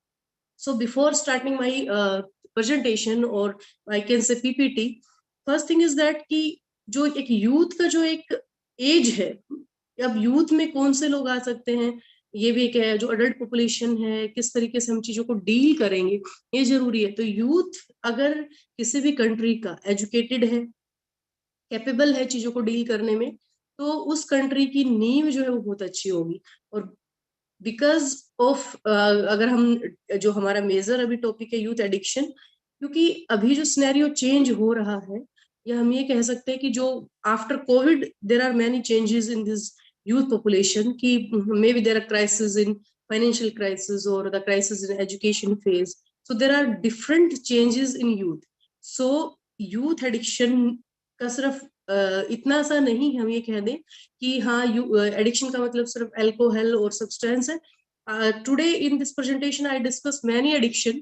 So before starting my presentation or I can say PPT, first thing is that कि जो एक youth का जो एक एज है, अब यूथ में कौन से लोग आ सकते हैं, ये भी एक है. जो अडल्ट पॉपुलेशन है, किस तरीके से हम चीजों को डील करेंगे, ये जरूरी है. तो यूथ अगर किसी भी कंट्री का एजुकेटेड है, कैपेबल है चीजों को डील करने में, तो उस कंट्री की नींव जो है वो बहुत अच्छी होगी. और बिकॉज ऑफ अगर हम जो हमारा मेजर अभी टॉपिक है यूथ एडिक्शन, क्योंकि अभी जो सिनेरियो चेंज हो रहा है या हम ये कह सकते हैं कि जो after Covid there are many changes in this youth population, ki maybe there are crises in financial crisis or the crisis in education phase. So there are different changes in youth. So youth addiction का सिर्फ इतना सा नहीं हम ये कह दें कि हाँ एडिक्शन का मतलब सिर्फ अल्कोहल और सब्सटेंस है। Today in this presentation I discuss many addiction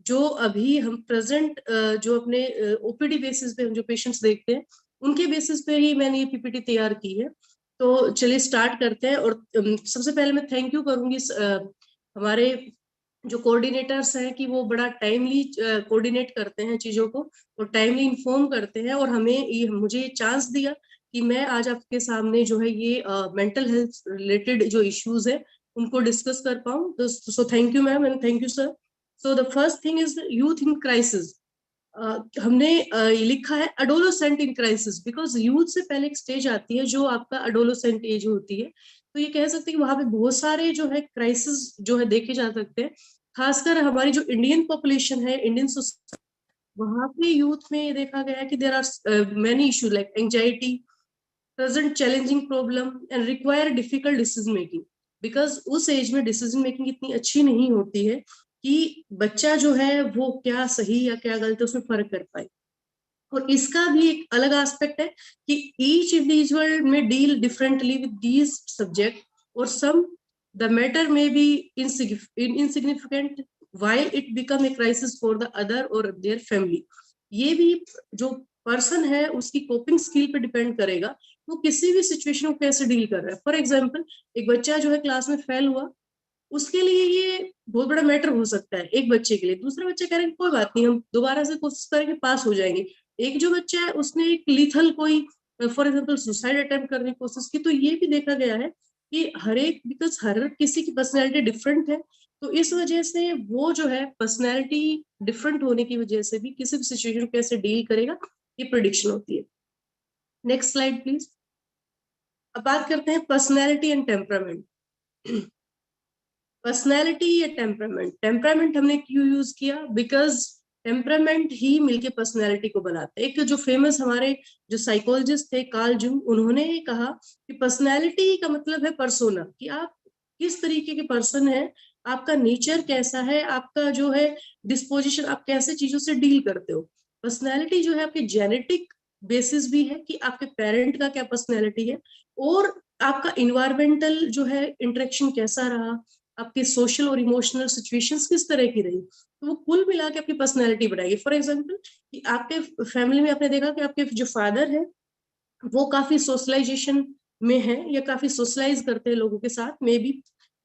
जो अभी हम प्रेजेंट जो अपने ओपीडी बेसिस पे हम जो पेशेंट्स देखते हैं उनके बेसिस पे ही मैंने ये पीपीटी तैयार की है। तो चलिए स्टार्ट करते हैं। और सबसे पहले मैं थैंक यू करूंगी हमारे जो कोऑर्डिनेटर्स हैं कि वो बड़ा टाइमली कोऑर्डिनेट करते हैं चीजों को और टाइमली इन्फॉर्म करते हैं और मुझे ये चांस दिया कि मैं आज आपके सामने जो है ये मेंटल हेल्थ रिलेटेड जो इश्यूज है उनको डिस्कस कर पाऊँ। So thank you ma'am and thank you sir. So the first thing is youth in crisis. हमने लिखा है अडोलोसेंट इन क्राइसिस बिकॉज यूथ से पहले एक स्टेज आती है जो आपका अडोलोसेंट एज होती है। तो ये कह सकते हैं कि वहां पे बहुत सारे जो है क्राइसिस जो है देखे जा सकते हैं। खासकर हमारी जो इंडियन पॉपुलेशन है, इंडियन सोसाइटी, वहां पे यूथ में ये देखा गया है कि there are many issues like anxiety, present challenging problem and require difficult decision making. Because उस एज में डिसीजन मेकिंग इतनी अच्छी नहीं होती है कि बच्चा जो है वो क्या सही या क्या गलत है उसमें फर्क कर पाए। और इसका भी एक अलग एस्पेक्ट है कि ईच इंडिविजुअल में deal differently with these subject और सम द मैटर में be insignificant while it become a crisis for the other or their family। ये भी जो पर्सन है उसकी कोपिंग स्किल पे डिपेंड करेगा वो किसी भी सिचुएशन को कैसे डील कर रहा है। फॉर एग्जाम्पल एक बच्चा जो है क्लास में फेल हुआ, उसके लिए ये बहुत बड़ा मैटर हो सकता है एक बच्चे के लिए। दूसरा बच्चा कह रहा है कोई बात नहीं, हम दोबारा से कोशिश करेंगे, पास हो जाएंगे। एक जो बच्चा है उसने एक लीथल कोई फॉर एग्जाम्पल सुसाइड अटेम्प्ट करने की कोशिश की। तो ये भी देखा गया है कि हर एक बिकॉज हर किसी की पर्सनैलिटी डिफरेंट है, तो इस वजह से वो जो है पर्सनैलिटी डिफरेंट होने की वजह से भी किसी भी सिचुएशन को कैसे डील करेगा ये प्रेडिक्शन होती है। Next slide please. अब बात करते हैं पर्सनैलिटी एंड टेम्परामेंट। पर्सनैलिटी या टेम्परामेंट। टेम्परामेंट हमने क्यों यूज किया? बिकॉज टेम्परामेंट ही मिलके पर्सनैलिटी को बनाते हैं। एक जो फेमस हमारे जो साइकोलॉजिस्ट थे कार्ल जंग, उन्होंने ये कहा कि पर्सनैलिटी का मतलब है पर्सोना, कि आप किस तरीके के पर्सन है, आपका नेचर कैसा है, आपका जो है डिस्पोजिशन, आप कैसे चीजों से डील करते हो। पर्सनैलिटी जो है आपके जेनेटिक बेसिस भी है कि आपके पेरेंट का क्या पर्सनैलिटी है और आपका इन्वायरमेंटल जो है इंटरेक्शन कैसा रहा, आपके सोशल और इमोशनल सिचुएशंस किस तरह की रही, तो वो कुल मिला के आपकी पर्सनैलिटी बनाएगी। फॉर एग्जांपल कि आपके फैमिली में आपने देखा कि आपके जो फादर है वो काफी सोशलाइजेशन में है या काफी सोशलाइज करते हैं लोगों के साथ में भी,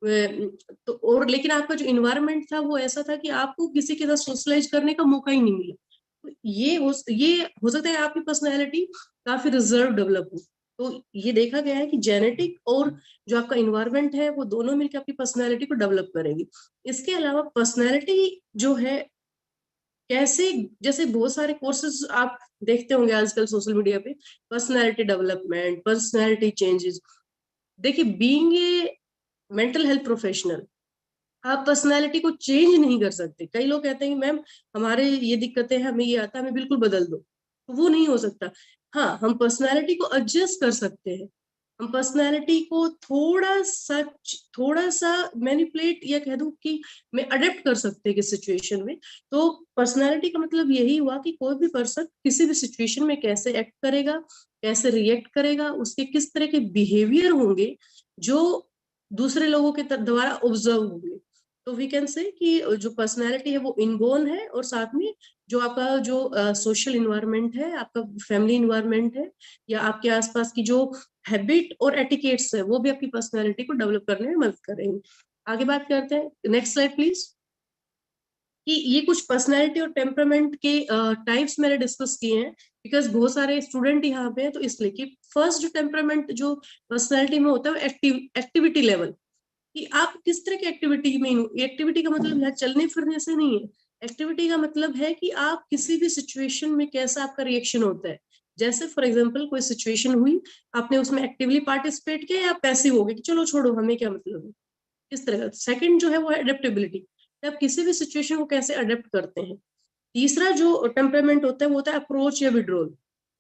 तो और लेकिन आपका जो इन्वायरमेंट था वो ऐसा था कि आपको किसी के साथ सोशलाइज करने का मौका ही नहीं मिला। तो ये हो सकता है आपकी पर्सनैलिटी काफी रिजर्व डेवलप हो। तो ये देखा गया है कि जेनेटिक और जो आपका इन्वायरमेंट है वो दोनों मिलकर आपकी पर्सनैलिटी को डेवलप करेंगी। इसके अलावा पर्सनैलिटी जो है कैसे, जैसे बहुत सारे कोर्सेज आप देखते होंगे आजकल सोशल मीडिया पे, पर्सनैलिटी डेवलपमेंट, पर्सनैलिटी चेंजेस। देखिए being a mental health professional आप पर्सनैलिटी को चेंज नहीं कर सकते। कई लोग कहते हैं कि मैम हमारे ये दिक्कतें हैं, हमें ये आता है, हमें बिल्कुल बदल दो, तो वो नहीं हो सकता। हाँ, हम पर्सनैलिटी को एडजस्ट कर सकते हैं, हम पर्सनैलिटी को थोड़ा सा मैनिपुलेट या कह दूं कि मैं अडेप्ट कर सकते हैं किस सिचुएशन में। तो पर्सनैलिटी का मतलब यही हुआ कि कोई भी पर्सन किसी भी सिचुएशन में कैसे एक्ट करेगा, कैसे रिएक्ट करेगा, उसके किस तरह के बिहेवियर होंगे जो दूसरे लोगों के द्वारा ऑब्जर्व होंगे। तो वी कैन से कि जो पर्सनैलिटी है वो इनबोर्न है और साथ में जो आपका जो सोशल इन्वायरमेंट है, आपका फैमिली इन्वायरमेंट है या आपके आसपास की जो हैबिट और एटिकेट्स है वो भी आपकी पर्सनैलिटी को डेवलप करने में मदद करेंगे। आगे बात करते हैं, नेक्स्ट स्लाइड प्लीज। कि ये कुछ पर्सनैलिटी और टेम्परामेंट के टाइप्स मैंने डिस्कस किए हैं बिकॉज बहुत सारे स्टूडेंट यहाँ पे हैं, तो इसलिए कि फर्स्ट जो टेम्परामेंट जो पर्सनैलिटी में होता है एक्टिविटी लेवल, कि आप किस तरह की एक्टिविटी में। एक्टिविटी का मतलब यहाँ चलने फिरने से नहीं है, एक्टिविटी का मतलब है कि आप किसी भी सिचुएशन में कैसा आपका रिएक्शन होता है। जैसे फॉर एग्जांपल कोई सिचुएशन हुई, आपने उसमें एक्टिवली पार्टिसिपेट किया या पैसिव हो गए कि चलो छोड़ो हमें क्या मतलब है, इस तरह का। सेकंड जो है वो है अडेप्टेबिलिटी, आप किसी भी सिचुएशन को कैसे अडेप्ट करते हैं। तीसरा जो टेम्परामेंट होता है वो होता है अप्रोच या विड्रॉल,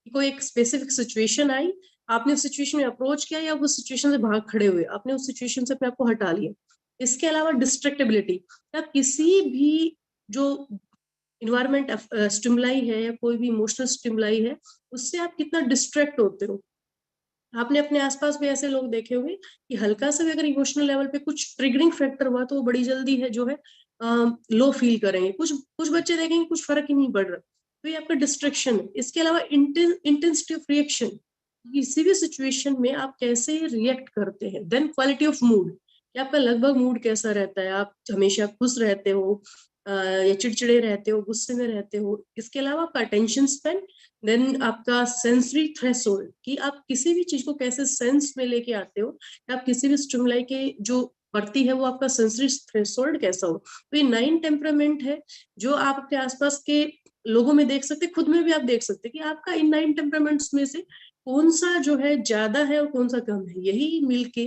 कि कोई एक स्पेसिफिक सिचुएशन आई, आपने उस सिचुएशन में अप्रोच किया या उस सिचुएशन से भाग खड़े हुए, आपने उस सिचुएशन से अपने आप को हटा लिया। इसके अलावा डिस्ट्रैक्टेबिलिटी, आप किसी भी जो इन्वायरमेंट स्टिमुलाई है या कोई भी इमोशनल स्टिमुलाई है, उससे आप कितना डिस्ट्रैक्ट होते हो। आपने अपने आसपास भी ऐसे लोग देखे होंगे कि हल्का सा भी अगर इमोशनल लेवल पे कुछ ट्रिगरिंग फैक्टर हुआ तो वो बड़ी जल्दी है जो है लो फील करेंगे। कुछ कुछ बच्चे देखेंगे कुछ फर्क ही नहीं पड़ रहा, तो ये आपका डिस्ट्रैक्शन है। इसके अलावा इंटेंसिटी ऑफ रिएक्शन, किसी भी सिचुएशन में आप कैसे रिएक्ट करते हैं। देन क्वालिटी ऑफ मूड, कि आपका लगभग मूड कैसा रहता है, आप हमेशा खुश रहते हो या चिड़चिड़े रहते हो, गुस्से में रहते हो। इसके अलावा आपका अटेंशन स्पेन, देन आपका सेंसरी थ्रेशोल्ड, कि आप किसी भी चीज को कैसे सेंस में लेके आते हो, आप किसी भी स्टिमुलाई के जो बढ़ती है वो आपका सेंसरी थ्रेशोल्ड कैसा हो। तो ये 9 टेम्परामेंट है जो आप अपने आसपास के लोगों में देख सकते, खुद में भी आप देख सकते कि आपका इन 9 टेम्परामेंट्स में से कौन सा जो है ज्यादा है और कौन सा कम है। यही मिलके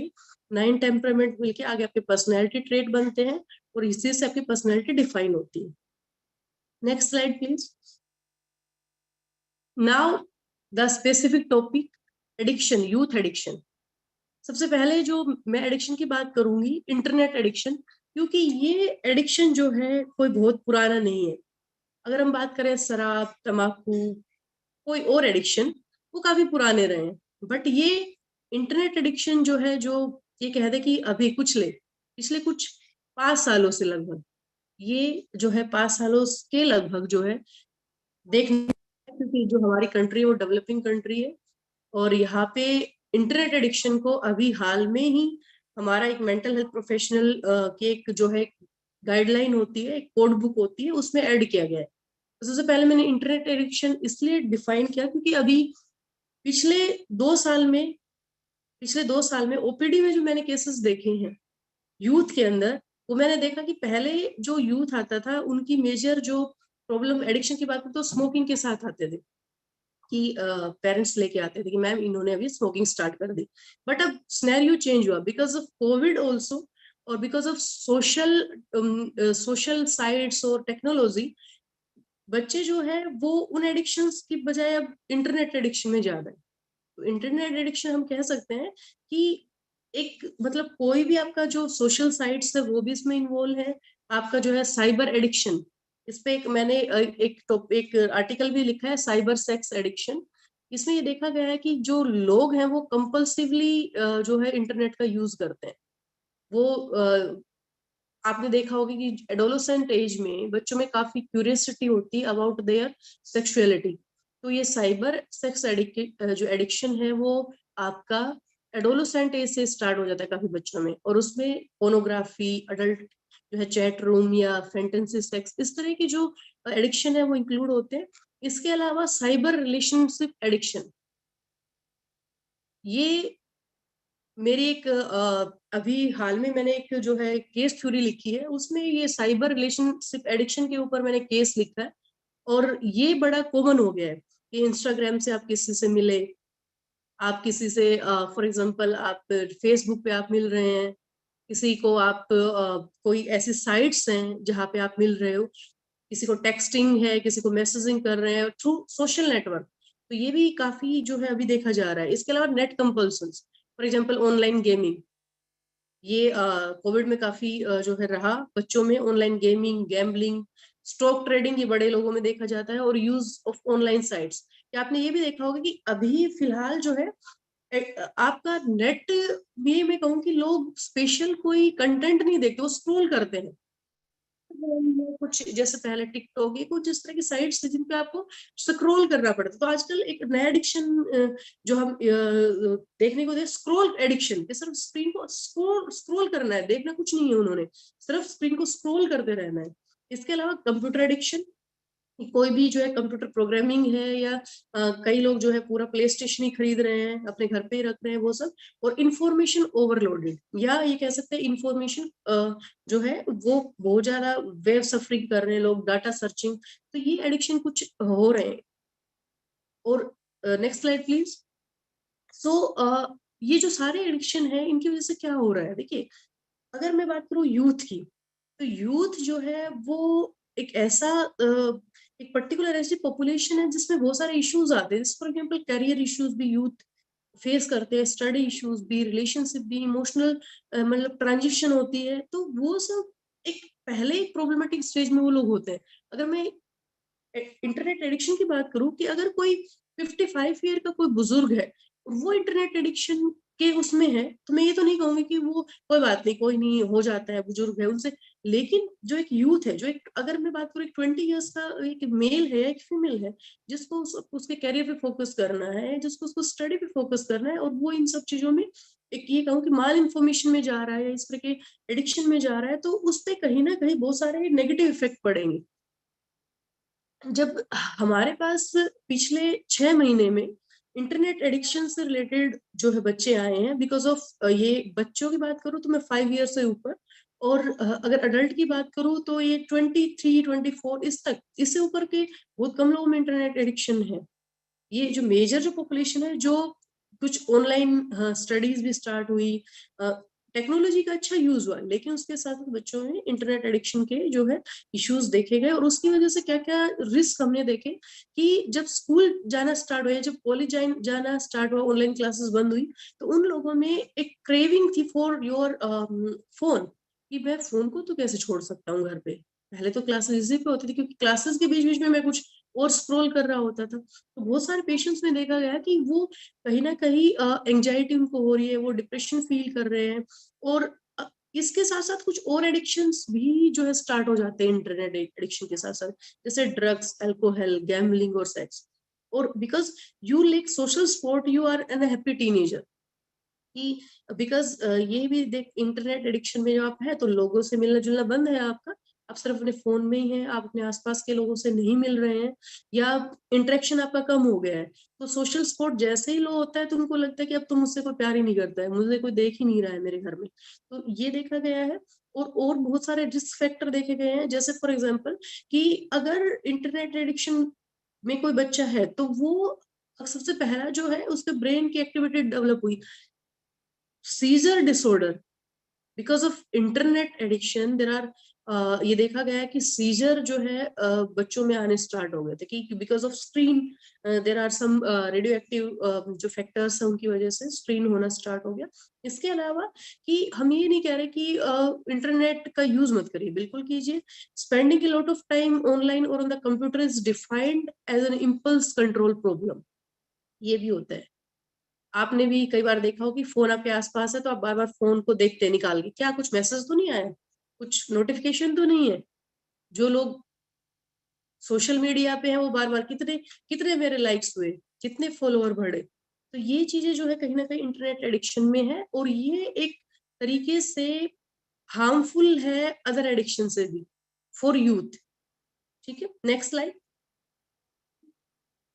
9 टेम्परामेंट मिलके आगे आपके पर्सनैलिटी ट्रेट बनते हैं और इसी से आपकी पर्सनैलिटी डिफाइन होती है। Next slide please. Now the specific topic, addiction, youth addiction. सबसे पहले जो मैं एडिक्शन की बात करूंगी, इंटरनेट एडिक्शन, क्योंकि ये एडिक्शन जो है कोई बहुत पुराना नहीं है। अगर हम बात करें शराब, तंबाकू, कोई और एडिक्शन, वो काफी पुराने रहे हैं। बट ये इंटरनेट एडिक्शन जो है, जो ये कह दे कि अभी पिछले कुछ 5 सालों से लगभग, ये जो है 5 सालों के लगभग जो है देखने, क्योंकि जो हमारी कंट्री है वो डेवलपिंग कंट्री है और यहाँ पे इंटरनेट एडिक्शन को अभी हाल में ही हमारा एक मेंटल हेल्थ प्रोफेशनल की एक जो है गाइडलाइन होती है, एक कोड बुक होती है, उसमें ऐड किया गया है। तो सबसे पहले मैंने इंटरनेट एडिक्शन इसलिए डिफाइन किया क्योंकि अभी पिछले 2 साल में ओपीडी में जो मैंने केसेस देखे हैं यूथ के अंदर, वो मैंने देखा कि पहले जो यूथ आता था उनकी मेजर जो प्रॉब्लम एडिक्शन की बात करें तो स्मोकिंग के साथ आते थे, कि पेरेंट्स लेके आते थे कि मैम इन्होंने अभी स्मोकिंग स्टार्ट कर दी। बट अब सिनेरियो चेंज हुआ बिकॉज ऑफ कोविड ऑल्सो और बिकॉज ऑफ सोशल साइट्स और टेक्नोलॉजी। बच्चे जो है वो उन एडिक्शंस की बजाय अब इंटरनेट एडिक्शन में ज्यादा है। तो इंटरनेट एडिक्शन हम कह सकते हैं कि एक मतलब कोई भी आपका जो सोशल साइट्स है वो भी इसमें इन्वॉल्व है। आपका जो है साइबर एडिक्शन, इस पे एक मैंने एक आर्टिकल भी लिखा है, साइबर सेक्स एडिक्शन। इसमें ये देखा गया है कि जो लोग हैं वो कंपल्सिवली जो है इंटरनेट का यूज करते हैं। वो आपने देखा होगा कि एडोलेसेंट एज में बच्चों में काफी क्यूरियोसिटी होती है अबाउट देयर सेक्सुअलिटी। तो ये साइबर सेक्स जो एडिक्शन है वो आपका एडोलेसेंट एज से स्टार्ट हो जाता है काफी बच्चों में, और उसमें पोर्नोग्राफी, अडल्ट जो है चैट रूम या फैंटेसी सेक्स, इस तरह की जो एडिक्शन है वो इंक्लूड होते हैं। इसके अलावा साइबर रिलेशनशिप एडिक्शन, ये मेरी एक अभी हाल में मैंने एक जो है केस थ्योरी लिखी है, उसमें ये साइबर रिलेशनशिप एडिक्शन के ऊपर मैंने केस लिखा है। और ये बड़ा कॉमन हो गया है कि इंस्टाग्राम से आप किसी से मिले, आप किसी से फॉर एग्जांपल आप फेसबुक पे आप मिल रहे हैं, किसी को आप कोई ऐसी साइट्स हैं जहाँ पे आप मिल रहे हो, किसी को टेक्सटिंग है, किसी को मैसेजिंग कर रहे हैं थ्रू सोशल नेटवर्क। तो ये भी काफी जो है अभी देखा जा रहा है। इसके अलावा net compulsions, for example online gaming, ये कोविड में काफी जो है रहा बच्चों में। Online gaming, gambling, stock trading, ये बड़े लोगों में देखा जाता है, और यूज ऑफ ऑनलाइन साइट्स। क्या आपने ये भी देखा होगा कि अभी फिलहाल जो है आपका नेट में, मैं कहूँ कि लोग स्पेशल कोई कंटेंट नहीं देखते, वो स्क्रॉल करते हैं। कुछ जैसे पहले टिकटॉक, ये कुछ इस तरह की साइट्स है जिन पे आपको स्क्रॉल करना पड़ता है। तो आजकल एक नया एडिक्शन जो हम देखने को दे, स्क्रॉल एडिक्शन, कि सिर्फ स्क्रीन को स्क्रॉल करना है, देखना कुछ नहीं है उन्होंने, सिर्फ स्क्रीन को स्क्रॉल करते रहना है। इसके अलावा कंप्यूटर एडिक्शन, कोई भी जो है कंप्यूटर प्रोग्रामिंग है या कई लोग जो है पूरा प्ले स्टेशन ही खरीद रहे हैं, अपने घर पे ही रख रहे हैं वो सब। और इंफॉर्मेशन ओवरलोडेड, या ये कह सकते हैं इंफॉर्मेशन जो है वो बहुत ज्यादा वेब सफरिंग कर रहे हैं लोग, डाटा सर्चिंग। तो ये एडिक्शन कुछ हो रहे हैं। और नेक्स्ट स्लाइड प्लीज। सो ये जो सारे एडिक्शन है इनकी वजह से क्या हो रहा है, देखिए अगर मैं बात करूं यूथ की, तो यूथ जो है वो एक ऐसा एक पर्टिकुलर ऐसी पॉपुलेशन है जिसमें बहुत सारे इश्यूज आते हैं, फॉर एग्जाम्पल करियर इश्यूज भी यूथ फेस करते हैं, स्टडी इश्यूज भी, रिलेशनशिप भी, इमोशनल मतलब ट्रांजिशन होती है, तो वो सब एक पहले एक प्रॉब्लमेटिक स्टेज में वो लोग होते हैं। अगर मैं इंटरनेट एडिक्शन की बात करूं कि अगर कोई 55 ईयर का कोई बुजुर्ग है वो इंटरनेट एडिक्शन के उसमें है, तो मैं ये तो नहीं कहूंगी कि वो कोई बात नहीं, कोई नहीं, हो जाता है, बुजुर्ग है उनसे। लेकिन जो एक यूथ है, जो एक, अगर मैं बात करूं एक 20 ईयर्स का एक मेल है, एक फीमेल है, जिसको उसके कैरियर पे फोकस करना है, जिसको उसको स्टडी पे फोकस करना है, और वो इन सब चीजों में एक ये कहूँ कि माल इन्फॉर्मेशन में जा रहा है, इस तरह के एडिक्शन में जा रहा है, तो उस पर कहीं ना कहीं बहुत सारे नेगेटिव इफेक्ट पड़ेंगे। जब हमारे पास पिछले 6 महीने में इंटरनेट एडिक्शन से रिलेटेड जो है बच्चे आए हैं, बिकॉज ऑफ ये बच्चों की बात करूं तो मैं 5 ईयर से ऊपर, और अगर अडल्ट की बात करूं तो ये 23-24 इस तक, इससे ऊपर के बहुत कम लोगों में इंटरनेट एडिक्शन है। ये जो मेजर जो पॉपुलेशन है, जो कुछ ऑनलाइन स्टडीज भी स्टार्ट हुई, टेक्नोलॉजी का अच्छा यूज हुआ, लेकिन उसके साथ बच्चों में इंटरनेट एडिक्शन के जो है इश्यूज देखे गए, और उसकी वजह से क्या क्या रिस्क हमने देखे कि जब स्कूल जाना स्टार्ट हुआ, जब कॉलेज जाना स्टार्ट हुआ, ऑनलाइन क्लासेस बंद हुई, तो उन लोगों में एक क्रेविंग थी फॉर योर फोन, कि मैं फोन को तो कैसे छोड़ सकता हूँ घर पे। पहले तो क्लासेस इसी पे होती थी, क्योंकि क्लासेस के बीच बीच में मैं कुछ और स्क्रॉल कर रहा होता था। तो बहुत सारे पेशेंट्स में देखा गया कि वो कहीं ना कहीं एंजाइटी उनको हो रही है, वो डिप्रेशन फील कर रहे हैं, और इसके साथ साथ कुछ और एडिक्शंस भी जो है स्टार्ट हो जाते हैं इंटरनेट एडिक्शन के साथ साथ, जैसे ड्रग्स, अल्कोहल, गैम्बलिंग और सेक्स। और because you like social sport, you are an happy teenager, कि बिकॉज ये भी देख, इंटरनेट एडिक्शन में जो आप है तो लोगों से मिलना जुलना बंद है आपका, आप सिर्फ अपने फोन में ही हैं, आप अपने आसपास के लोगों से नहीं मिल रहे हैं, या इंटरेक्शन आपका कम हो गया है, तो सोशल सपोर्ट जैसे ही लो होता है तो उनको लगता है कि अब तो मुझसे कोई प्यार ही नहीं करता है, मुझे कोई देख ही नहीं रहा है मेरे घर में। तो ये देखा गया है। और बहुत सारे रिस्क फैक्टर देखे गए हैं, जैसे फॉर एग्जाम्पल कि अगर इंटरनेट एडिक्शन में कोई बच्चा है तो वो सबसे पहला जो है उसके ब्रेन की एक्टिविटी डेवलप हुई, seizure disorder, because of internet addiction there are, ये देखा गया है कि सीजर जो है बच्चों में आने स्टार्ट हो गए थे, कि because of screen there are some radioactive जो फैक्टर्स है उनकी वजह से स्क्रीन होना स्टार्ट हो गया। इसके अलावा कि हम ये नहीं कह रहे कि इंटरनेट का यूज मत करिए, बिल्कुल कीजिए। Spending a lot of time online और on the computer is defined as an impulse control problem, ये भी होता है। आपने भी कई बार देखा हो कि फोन आपके आसपास है तो आप बार बार फोन को देखते हैं निकाल के, क्या कुछ मैसेज तो नहीं आया, कुछ नोटिफिकेशन तो नहीं है। जो लोग सोशल मीडिया पे हैं वो बार बार कितने कितने मेरे लाइक्स हुए, कितने फॉलोअर बढ़े। तो ये चीजें जो है कहीं ना कहीं इंटरनेट एडिक्शन में है, और ये एक तरीके से हार्मफुल है अदर एडिक्शन से भी फॉर यूथ। ठीक है, next slide.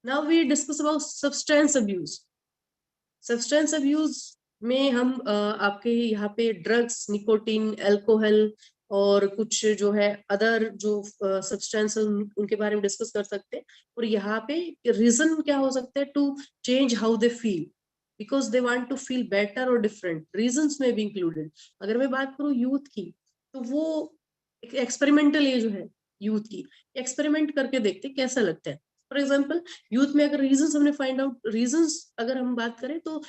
Now we discuss about substance abuse. Substance abuse में हम आपके यहाँ पे ड्रग्स, निकोटीन, अल्कोहल और कुछ जो है अदर जो सब्सटेंस उनके बारे में डिस्कस कर सकते हैं। और यहाँ पे रीजन क्या हो सकता है to change how they feel, because they want to feel better और डिफरेंट, रीजंस में भी इंक्लूडेड। अगर मैं बात करूँ यूथ की, तो वो एक एक्सपेरिमेंटल एज है यूथ की, एक्सपेरिमेंट करके देखते कैसा लगता है। फॉर एग्जाम्पल यूथ में अगर रीजंस हमने फाइंड आउट, रीजंस अगर हम बात करें तो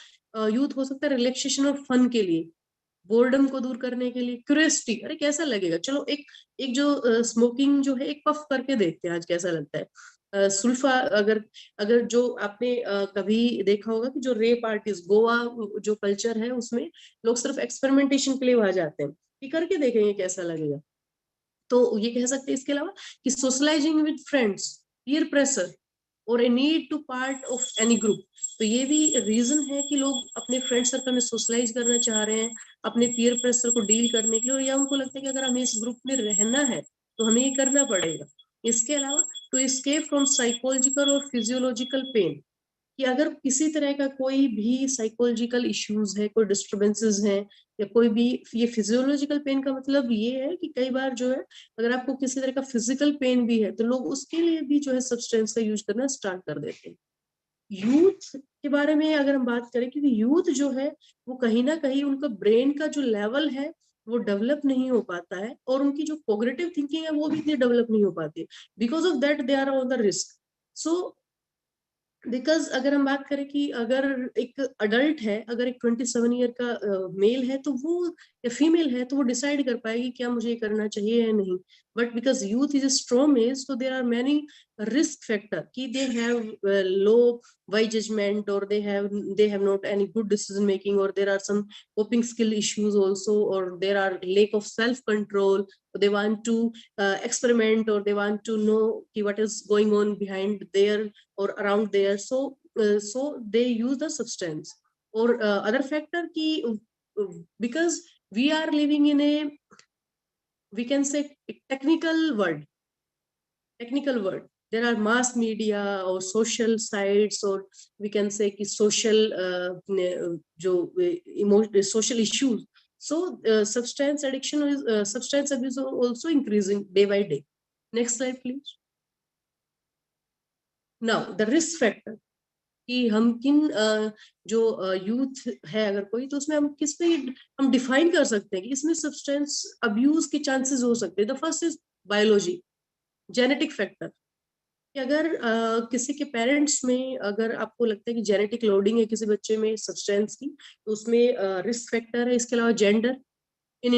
यूथ हो सकता है रिलैक्सेशन और फन के लिए, बोर्डम को दूर करने के लिए, क्यूरियोसिटी, अरे कैसा लगेगा, चलो एक एक जो स्मोकिंग जो है एक पफ करके देखते हैं आज कैसा लगता है। सुल्फा, अगर अगर जो आपने कभी देखा होगा कि जो रेप आर्टिस्ट, गोवा जो कल्चर है उसमें लोग सिर्फ एक्सपेरिमेंटेशन के लिए वहां जाते हैं कि करके देखेंगे कैसा लगेगा। तो ये कह सकते हैं इसके अलावा कि socialising with friends, peer pressure और a need to part of any group. तो ये भी रीजन है कि लोग अपने फ्रेंड सर्कल में सोशलाइज करना चाह रहे हैं, अपने पीयर प्रेशर को डील करने के लिए, और या उनको लगता है कि अगर हमें इस ग्रुप में रहना है तो हमें ये करना पड़ेगा। इसके अलावा टू एस्केप फ्रॉम साइकोलॉजिकल और फिजियोलॉजिकल पेन, कि अगर किसी तरह का कोई भी साइकोलॉजिकल इश्यूज है, कोई डिस्टर्बेंसेस हैं, या कोई भी, ये फिजियोलॉजिकल पेन का मतलब ये है कि कई बार जो है अगर आपको किसी तरह का फिजिकल पेन भी है तो लोग उसके लिए भी जो है सब्सटेंस का यूज करना स्टार्ट कर देते हैं। यूथ के बारे में अगर हम बात करें, क्योंकि यूथ जो है वो कहीं ना कहीं उनका ब्रेन का जो लेवल है वो डेवलप नहीं हो पाता है, और उनकी जो कोग्निटिव थिंकिंग है वो भी इतनी डेवलप नहीं हो पाती, because of that they are on the risk. So because अगर हम बात करें कि अगर एक अडल्ट है, अगर एक 27 ईयर का मेल है तो वो, या फीमेल है तो वो डिसाइड कर पाएगी क्या मुझे ये करना चाहिए या नहीं. But because youth is a strong age, so there are many risk factor कि they have low wise judgment, or they have not any good decision making, or there are some coping skill issues also, or there are lack of self control. They want to experiment, or they want to know what is going on behind there or around there. So they use the substance. Or other factor ki, because we are living in a, we can say, technical world. There are mass media or social sites, or we can say ki social social issues. So substance addiction is substance abuse are also increasing day by day. Next slide please. Now the risk factor कि हम किन जो youth है अगर कोई, तो उसमें हम किस पे हम डिफाइन कर सकते हैं कि इसमें सब्सटेंस अब्यूज के चांसेस हो सकते हैं. The first is biology, genetic factor. कि अगर किसी के पेरेंट्स में अगर आपको लगता है कि जेनेटिक लोडिंग है किसी बच्चे में सब्सटेंस की, तो उसमें रिस्क फैक्टर है. इसके अलावा gender, in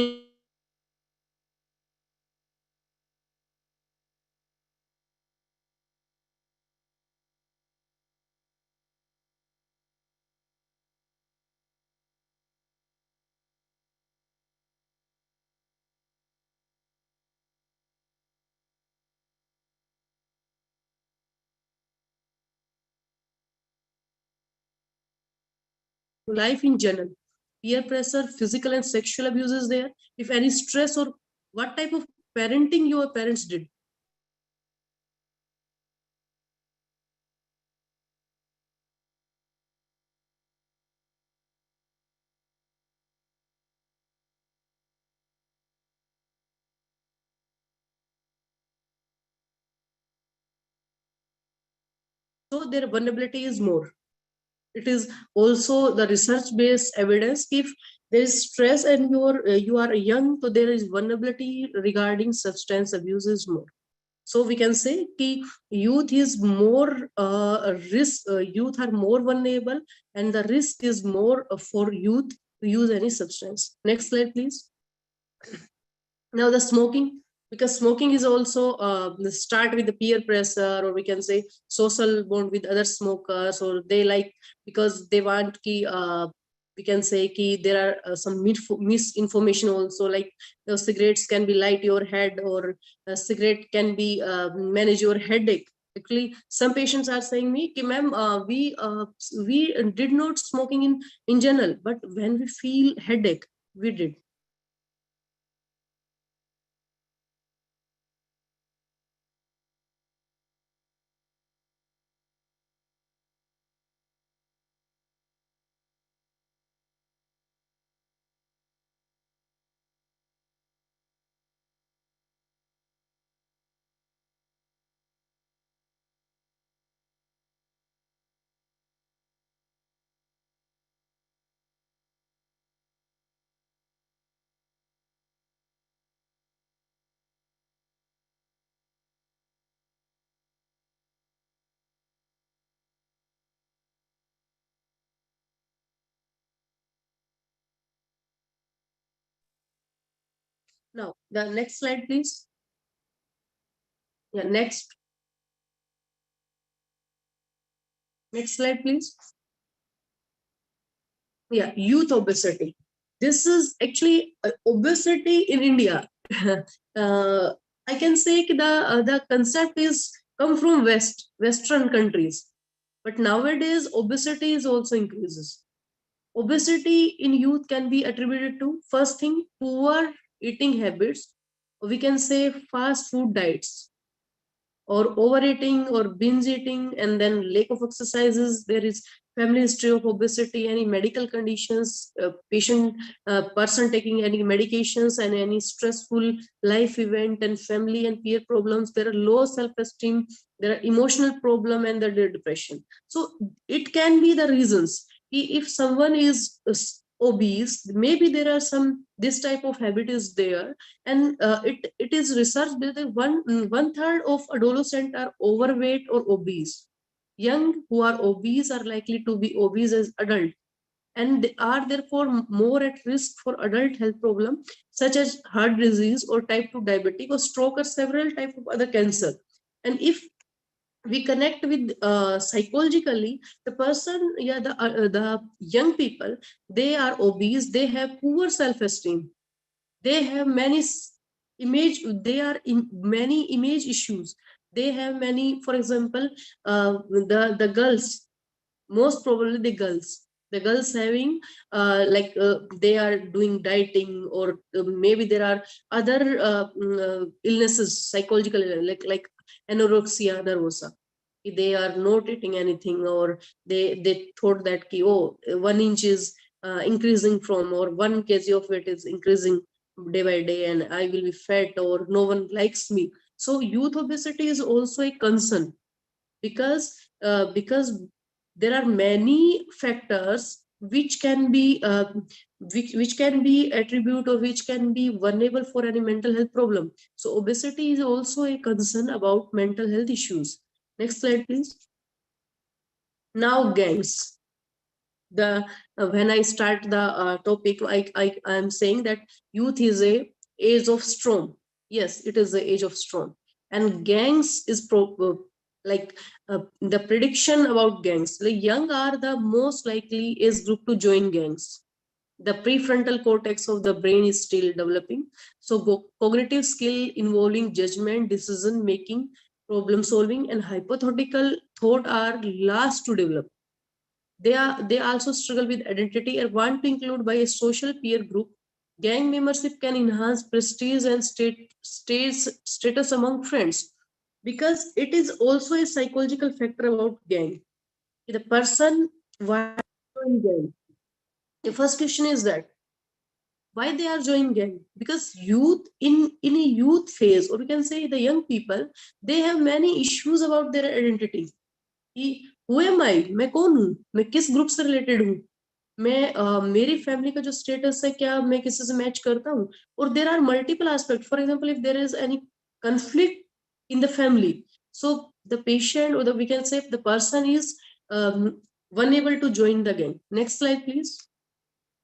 life in general, peer pressure, physical and sexual abuse is there. If any stress, or what type of parenting your parents did. So their vulnerability is more. It is also the research based evidence. If there is stress and you are young, so there is vulnerability regarding substance abuse is more. So we can say कि youth is more risk, youth are more vulnerable, and the risk is more for youth to use any substance. Next slide please. Now the smoking, because smoking is also start with the peer pressure, or we can say social bond with other smokers, or they like because they want ki we can say ki there are some misinformation also, like cigarettes can be light your head, or a cigarette can be manage your headache. Actually some patients are saying me ki ma'am, we did not smoking in general, but when we feel headache we did. Now, the next slide, please. Yeah, next. Next slide, please. Yeah, youth obesity. This is actually obesity in India. I can say the concept is come from Western countries, but nowadays obesity is also increases. Obesity in youth can be attributed to, first thing, poor eating habits. We can say fast food diets, or overeating or binge eating, and then lack of exercises. There is family history of obesity, any medical conditions, person taking any medications, and any stressful life event, and family and peer problems. There are low self-esteem, there are emotional problem, and there are depression. So it can be the reasons. If someone is obese, maybe there are some, this type of habit is there, and it is researched that one third of adolescents are overweight or obese. Young who are obese are likely to be obese as adult, and they are therefore more at risk for adult health problems such as heart disease or type 2 diabetic or stroke or several type of other cancer. And if we connect with psychologically, the person, yeah, the young people, they are obese, they have poor self-esteem, they have many image, they are in many image issues, they have many, for example, the girls, most probably the girls having they are doing dieting, or maybe there are other illnesses, psychological, like anorexia nervosa. They are not eating anything, or they thought that ki, oh, 1 inch is increasing from, or 1 kg of weight is increasing day by day, and I will be fat, or no one likes me. So youth obesity is also a concern, because there are many factors which can be which can be attribute, or which can be vulnerable for any mental health problem. So obesity is also a concern about mental health issues. Next slide, please. Now gangs. The when I start the topic, I am saying that youth is a age of storm. Yes, it is the age of storm, and gangs is the prediction about gangs. The young are the most likely age group to join gangs. The prefrontal cortex of the brain is still developing, so cognitive skill involving judgment, decision making, problem solving, and hypothetical thought are last to develop. They also struggle with identity and want to include by a social peer group. Gang membership can enhance prestige and status among friends, because it is also a psychological factor about gang. The person why join gang. The first question is that why they are joining gang, because youth in a youth phase, or we can say the young people, they have many issues about their identity. Who am I, मैं कौन हूँ, मैं किस group से related हूँ, मैं मेरी family का जो स्टेटस है, क्या मैं किसी से मैच करता हूँ, और there are multiple aspect. For example, if there is any conflict in the family, so the patient, or we can say the person is unable to join the gang. Next slide, please.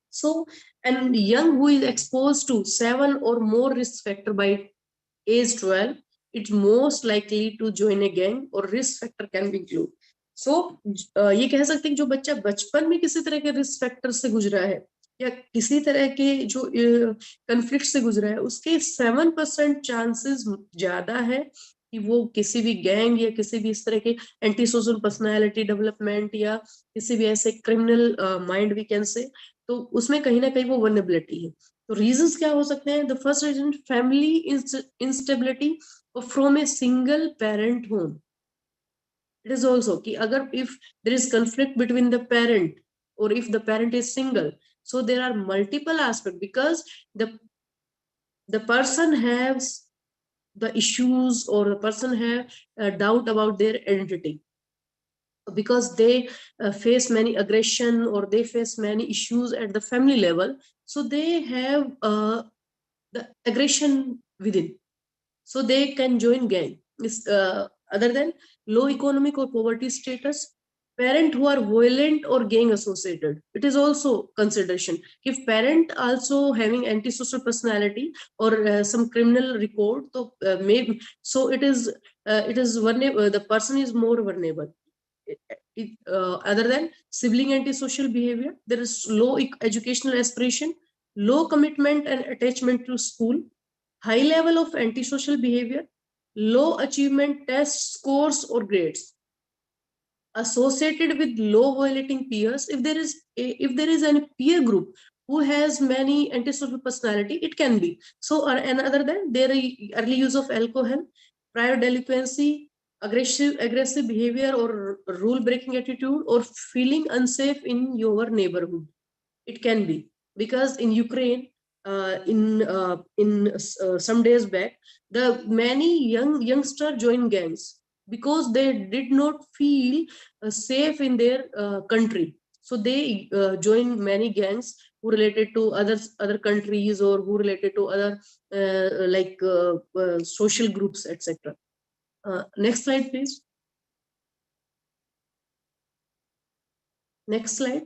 So, and young who is exposed to 7 or more risk factor by age 12, it's most likely to join a gang, or risk factor can be included. सो ये कह सकते हैं कि जो बच्चा बचपन में किसी तरह के रिस्क फैक्टर से गुजरा है, या किसी तरह के जो कन्फ्लिक्ट से गुजरा है, उसके 7% चांसेस ज्यादा है कि वो किसी भी गैंग या किसी भी इस तरह के एंटी सोशल पर्सनैलिटी डेवलपमेंट, या किसी भी ऐसे criminal mind we can say, तो उसमें कहीं ना कहीं वो वल्नरेबिलिटी है. तो रीजंस क्या हो सकते हैं? The first reason, family instability from a single parent home. It is also कि अगर if there is conflict between the parent, or if the parent is single, so there are multiple aspects, because the person has the issues, or the person have a doubt about their identity, because they face many aggression, or they face many issues at the family level, so they have the aggression within, so they can join gang. Other than low economic or poverty status, parent who are violent or gang associated, it is also consideration. If parent also having antisocial personality, or some criminal record, so maybe, so it is vulnerable, the person is more vulnerable. Other than sibling antisocial behavior, there is low educational aspiration, low commitment and attachment to school, high level of antisocial behavior, low achievement test scores or grades, associated with low violating peers. If there is any peer group who has many antisocial personality, it can be so. And other than their early use of alcohol, prior delinquency, aggressive behavior, or rule breaking attitude, or feeling unsafe in your neighborhood, it can be. Because in Ukraine, some days back, the many youngster joined gangs, because they did not feel safe in their country, so they joined many gangs who related to other countries, or who related to other social groups, etc. Next slide, please. Next slide.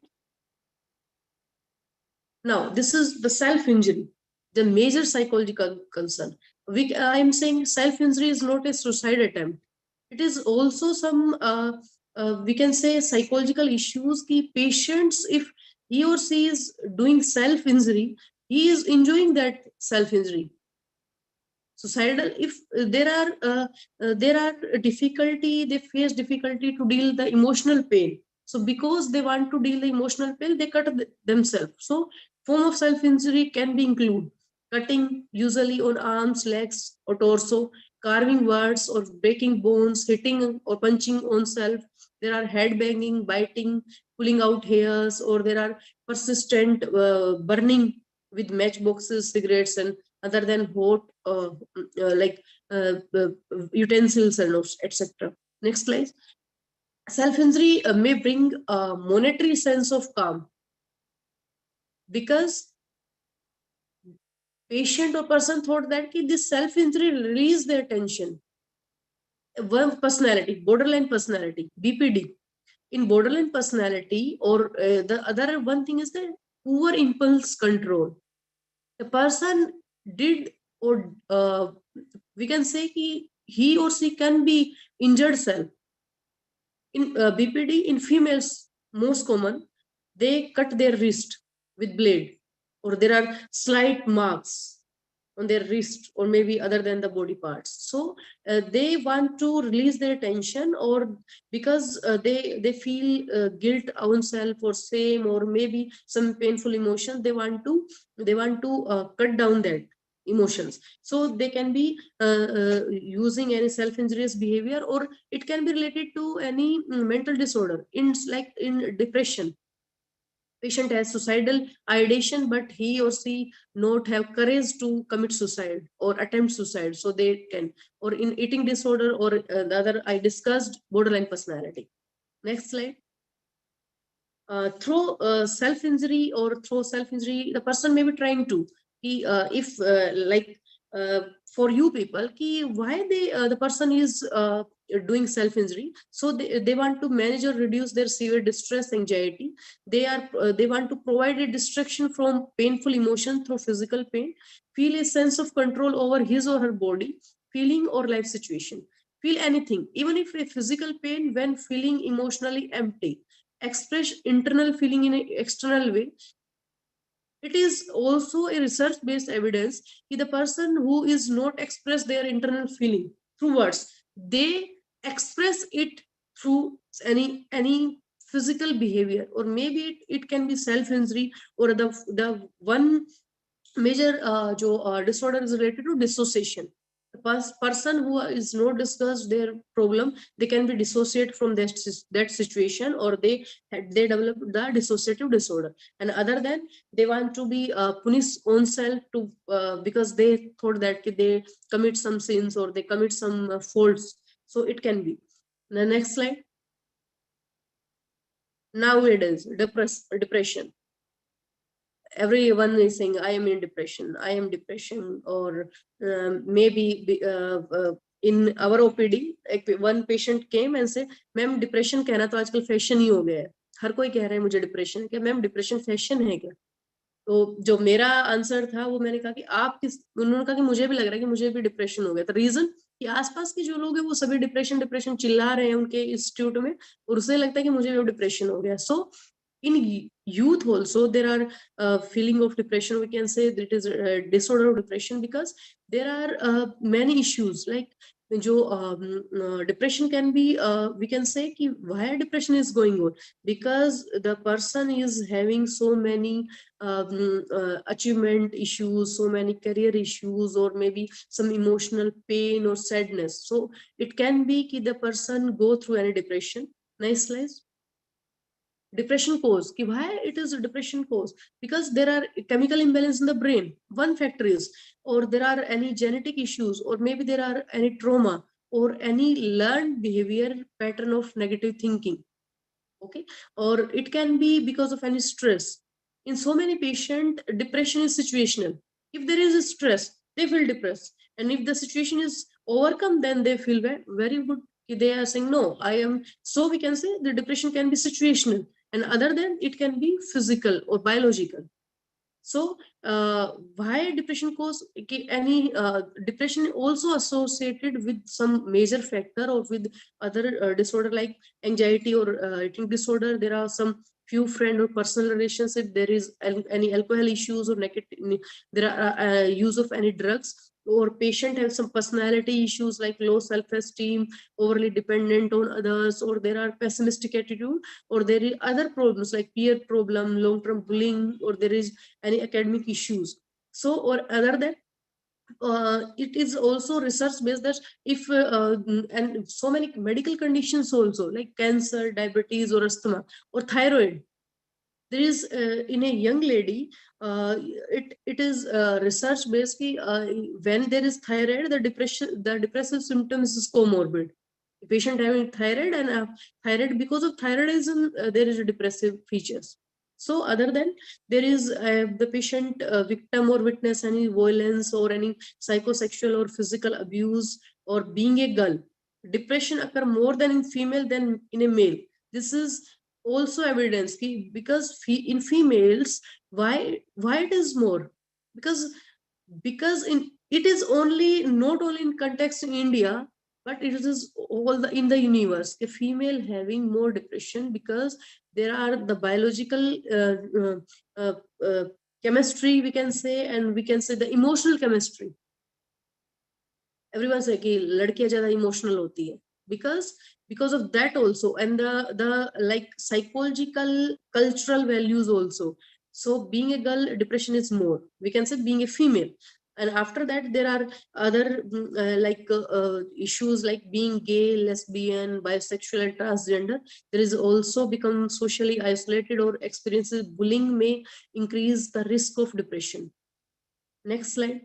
Now, this is the self-injury, the major psychological concern. I'm saying self-injury is not a suicide attempt. It is also some, we can say, psychological issues. Ki patients, if he or she is doing self-injury, he is enjoying that self-injury. Suicidal, if there are difficulty, they face difficulty to deal the emotional pain. So because they want to deal the emotional pain, they cut themselves. So form of self-injury can be include cutting, usually on arms, legs, or torso, carving words or breaking bones, hitting or punching on self. There are head banging, biting, pulling out hairs, or there are persistent burning with matchboxes, cigarettes, and other than hot utensils and etc. Next slide. Self-injury may bring a monetary sense of calm, because patient or person thought that this self-injury release their tension. One personality, borderline personality, BPD. In borderline personality, or the other one thing is the poor impulse control. The person did, or we can say he or she can be injured self. In BPD, in females, most common, they cut their wrist with blade, or there are slight marks on their wrist, or maybe other than the body parts. So they want to release their tension, or because they feel guilt on self, or shame, or maybe some painful emotion, they want to cut down that emotions. So they can be using any self-injurious behavior, or it can be related to any mental disorder, in depression. Patient has suicidal ideation, but he or she not have courage to commit suicide or attempt suicide, so they can. Or in eating disorder, or the other I discussed, borderline personality. Next slide. Through self-injury, the person may be trying to, if for you people, why the person is doing self-injury. So they want to manage or reduce their severe distress, anxiety. They want to provide a distraction from painful emotion through physical pain, feel a sense of control over his or her body, feeling, or life situation. Feel anything, even if a physical pain, when feeling emotionally empty. Express internal feeling in an external way. It is also a research-based evidence that the person who is not express their internal feeling through words, they express it through any physical behavior, or maybe it can be self-injury, or the one major disorder is related to dissociation. The person who is not discussed their problem, they can be dissociate from that situation, or they develop the dissociative disorder. And other than, they want to be punish own self to because they thought that they commit some sins, or they commit some faults. So it can be. The next slide. Nowadays, depression. Everyone is saying, I am in depression, I am depression. Or maybe in our OPD, one patient came and said, ma'am depression कहना तो आजकल fashion ही हो गया है, हर कोई कह रहा है मुझे डिप्रेशन है। क्या मैम डिप्रेशन फैशन है क्या? तो जो मेरा आंसर था, वो मैंने कहा कि आप किस, उन्होंने कहा कि मुझे भी लग रहा है कि मुझे भी डिप्रेशन हो गया। तो रीजन कि आसपास के जो लोग हैं वो सभी डिप्रेशन डिप्रेशन चिल्ला रहे हैं उनके इंस्टीट्यूट में, और उसे लगता है कि मुझे भी डिप्रेशन हो गया। सो in youth also there are feeling of depression. We can say that is a disorder of depression, because there are many issues like जो depression can be we can say कि why depression is going on, because the person is having so many achievement issues, so many career issues, or maybe some emotional pain or sadness. So it can be कि the person go through any depression. Nice slide. Depression cause, why it is a depression cause, because there are chemical imbalance in the brain, one factor is, or there are any genetic issues, or maybe there are any trauma, or any learned behavior pattern of negative thinking. Okay, or it can be because of any stress, in so many patients, depression is situational. If there is a stress, they feel depressed. And if the situation is overcome, then they feel very good. They are saying, no, I am. So we can say the depression can be situational. And other than it can be physical or biological. So why depression cause any depression also associated with some major factor or with other disorder like anxiety or eating disorder. There are some few friend or personal relationship. There is any alcohol issues or negative. There are use of any drugs, or patient have some personality issues like low self-esteem, overly dependent on others, or there are pessimistic attitude, or there is other problems like peer problem, long-term bullying, or there is any academic issues. So, or other than it is also research based that if and so many medical conditions also like cancer, diabetes, or asthma, or thyroid. There is in a young lady, it is research based. When there is thyroid, the depressive symptoms is comorbid. The patient having thyroid and thyroid, because of thyroidism, there is a depressive features. So other than there is the patient victim or witness any violence or any psychosexual or physical abuse, or being a girl, depression occur more than in female than in a male. This is also evidence because in females, why it is more, because in it is only not only in context in India, but it is all in the universe, a female having more depression because there are the biological uh, uh, chemistry, we can say, and we can say the emotional chemistry. Everyone say कि लड़कियां ज्यादा emotional होती है because of that also, and the like psychological cultural values also. So being a girl, depression is more, we can say, being a female. And after that there are other issues like being gay, lesbian, bisexual, and transgender. There is also become socially isolated or experiences bullying may increase the risk of depression. Next slide.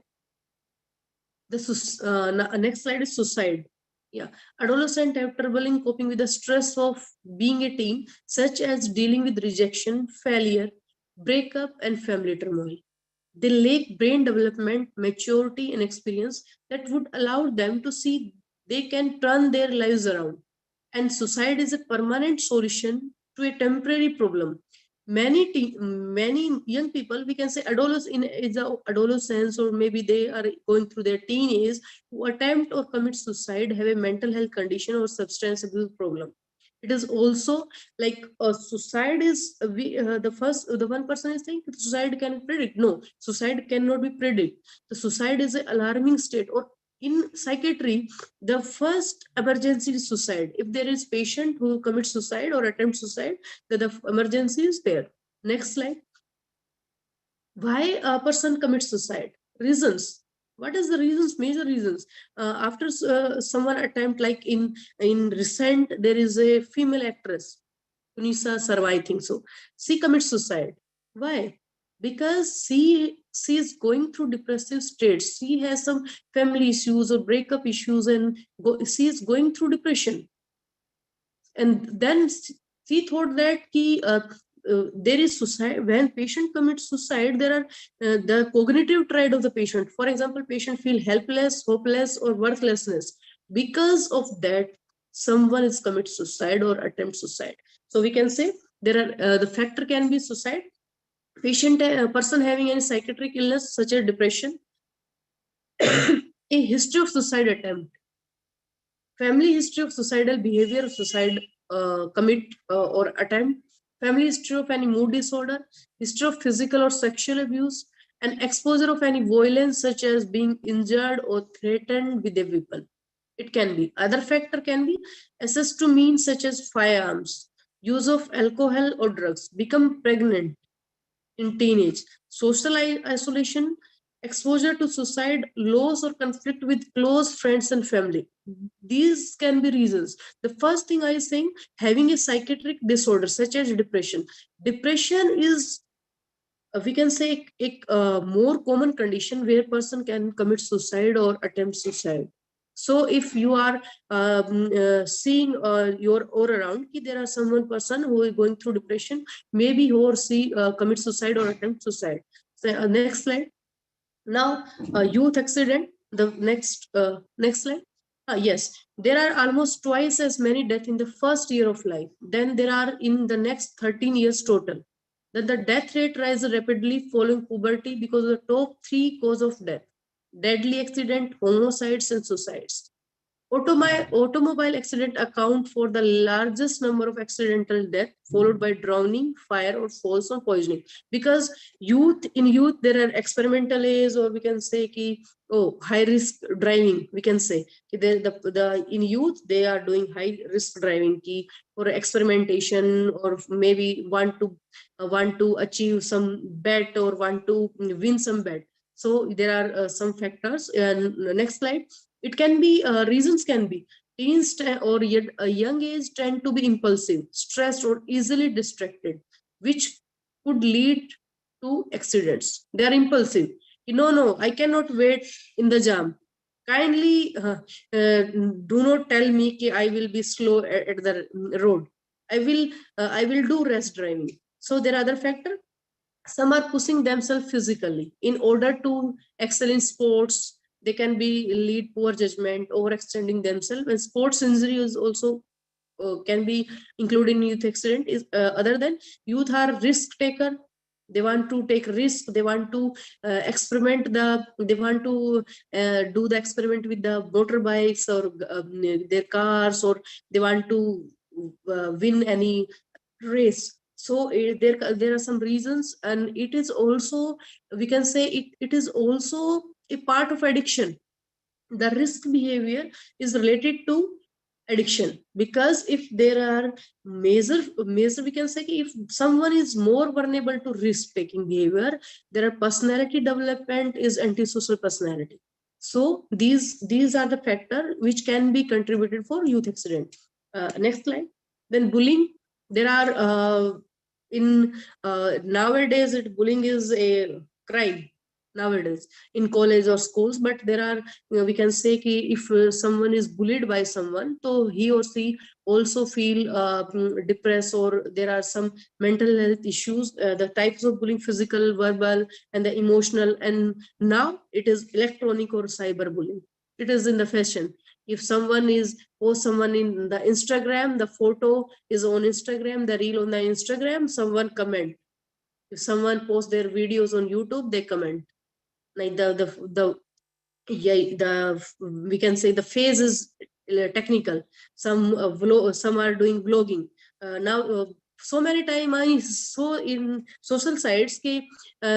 Next slide is suicide. Yeah, adolescent have trouble in coping with the stress of being a teen, such as dealing with rejection, failure, breakup, and family turmoil. They lack brain development, maturity, and experience that would allow them to see they can turn their lives around. And suicide is a permanent solution to a temporary problem. Many young people, we can say adolescence, or maybe they are going through their teenage, who attempt or commit suicide have a mental health condition or substance abuse problem. It is also like suicide is the one person is saying suicide can predict. No, suicide cannot be predict. The suicide is an alarming state, or in psychiatry, the first emergency is suicide. If there is patient who commits suicide or attempts suicide, then the emergency is there. Next slide. Why a person commits suicide? Reasons. What is the reasons? Major reasons. After someone attempt, like in recent, there is a female actress, Kunisa Sarwai, I think so. She commits suicide. Why? Because she is going through depressive states. She has some family issues or breakup issues, and she is going through depression. And then she thought that there is suicide. When patient commits suicide, there are the cognitive trait of the patient. For example, patient feel helpless, hopeless, or worthlessness. Because of that, someone is commit suicide or attempt suicide. So we can say there are the factor can be suicide, patient, person having any psychiatric illness such as depression, a history of suicide attempt, family history of suicidal behavior, suicide commit or attempt, family history of any mood disorder, history of physical or sexual abuse, and exposure of any violence such as being injured or threatened with a weapon. It can be. Other factor can be access to means such as firearms, use of alcohol or drugs, become pregnant in teenage, social isolation, exposure to suicide, loss or conflict with close friends and family. These can be reasons. The first thing I is saying, having a psychiatric disorder such as depression. Depression is, we can say, a more common condition where person can commit suicide or attempt suicide. So if you are seeing your all around, there are someone person who is going through depression, maybe he or she commit suicide or attempt suicide. So, next slide. Now, youth accident. The next slide. Yes, there are almost twice as many deaths in the first year of life than there are in the next 13 years total. Then the death rate rises rapidly following puberty because of the top 3 cause of death: deadly accident, homicides, and suicides. Automobile accident account for the largest number of accidental death, followed by drowning, fire, or falls or poisoning. Because in youth there are experimental age, or we can say ki, high risk driving. We can say in youth they are doing high risk driving ki, for experimentation, or maybe want to achieve some bet or want to win some bet. So there are some factors. And next slide. It can be reasons can be teens or yet a young age tend to be impulsive, stressed, or easily distracted, which could lead to accidents. They are impulsive. No, I cannot wait in the jam. Kindly do not tell me that I will be slow at the road. I will do rest driving. So there are other factors. Some are pushing themselves physically in order to excel in sports. They can be lead poor judgment, overextending themselves, and sports injury is also can be included in youth accident. Is other than youth are risk taker. They want to take risk. They want to experiment they want to do the experiment with the motorbikes or their cars, or they want to win any race. So there are some reasons, and it is also, we can say it is also a part of addiction. The risk behavior is related to addiction, because if there are major we can say if someone is more vulnerable to risk taking behavior, their personality development is antisocial personality. So these are the factors which can be contributed for youth accident. Next slide. Then bullying. There are in nowadays bullying is a crime nowadays in college or schools, but there are, we can say ki if someone is bullied by someone, so he or she also feel depressed, or there are some mental health issues. The types of bullying: physical, verbal, and the emotional. And now it is electronic or cyber bullying. It is in the fashion. If someone is post someone in the Instagram, the photo is on Instagram, the reel on the Instagram, someone comment. If someone posts their videos on YouTube, they comment. Like the we can say the phase is technical. Some some are doing vlogging. Now so many time I saw in social sites कि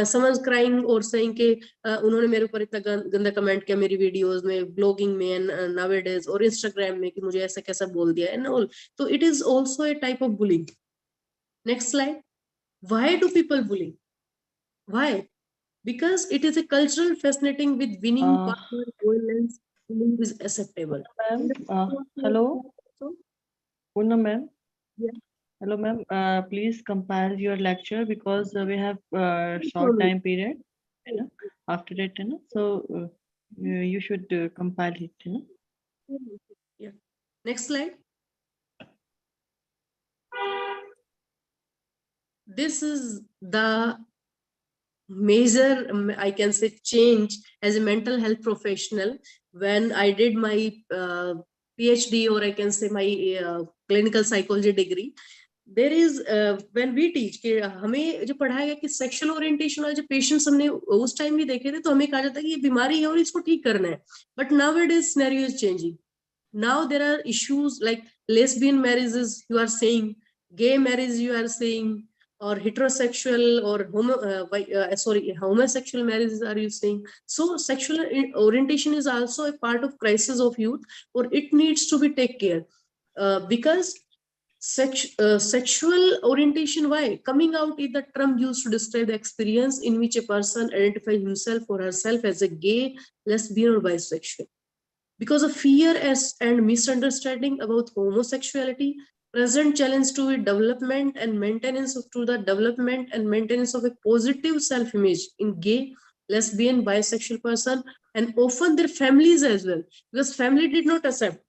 someone's crying or saying कि उन्होंने मेरे ऊपर इतना गंदा comment किया मेरी videos में, ब्लॉगिंग में, and nowadays, और इंस्टाग्राम में कि मुझे ऐसा कैसा बोल दिया and all. So it is also a type of bullying. Next slide. Why do people bully? Why? Because it is a cultural fascinating with winning partner, violence, bullying is acceptable. Hello, Purna ma'am. Yeah. Hello, ma'am. Please compile your lecture, because we have short time period, you know, after that, you know. So you should compile it, you know. Yeah. Next slide. This is the major, I can say, change as a mental health professional when I did my PhD, or I can say my clinical psychology degree. There is when we teach कि हमें जो पढ़ाया गया कि sexual orientation वाले जो patients हमने उस टाइम भी देखे थे, तो हमें कहा जाता है कि ये बीमारी है और इसको ठीक करना है. But nowadays scenario is changing. Now there are issues like lesbian marriages, you are saying, gay marriage, you are saying, or heterosexual or homosexual marriages are you saying. So sexual orientation is also a part of crisis of youth, or it needs to be take care, because sexual orientation, why coming out is the term used to describe the experience in which a person identifies himself or herself as a gay, lesbian, or bisexual. Because of fear and misunderstanding about homosexuality, present challenge to the development and maintenance of a positive self-image in gay lesbian, bisexual person, and often their families as well, because family did not accept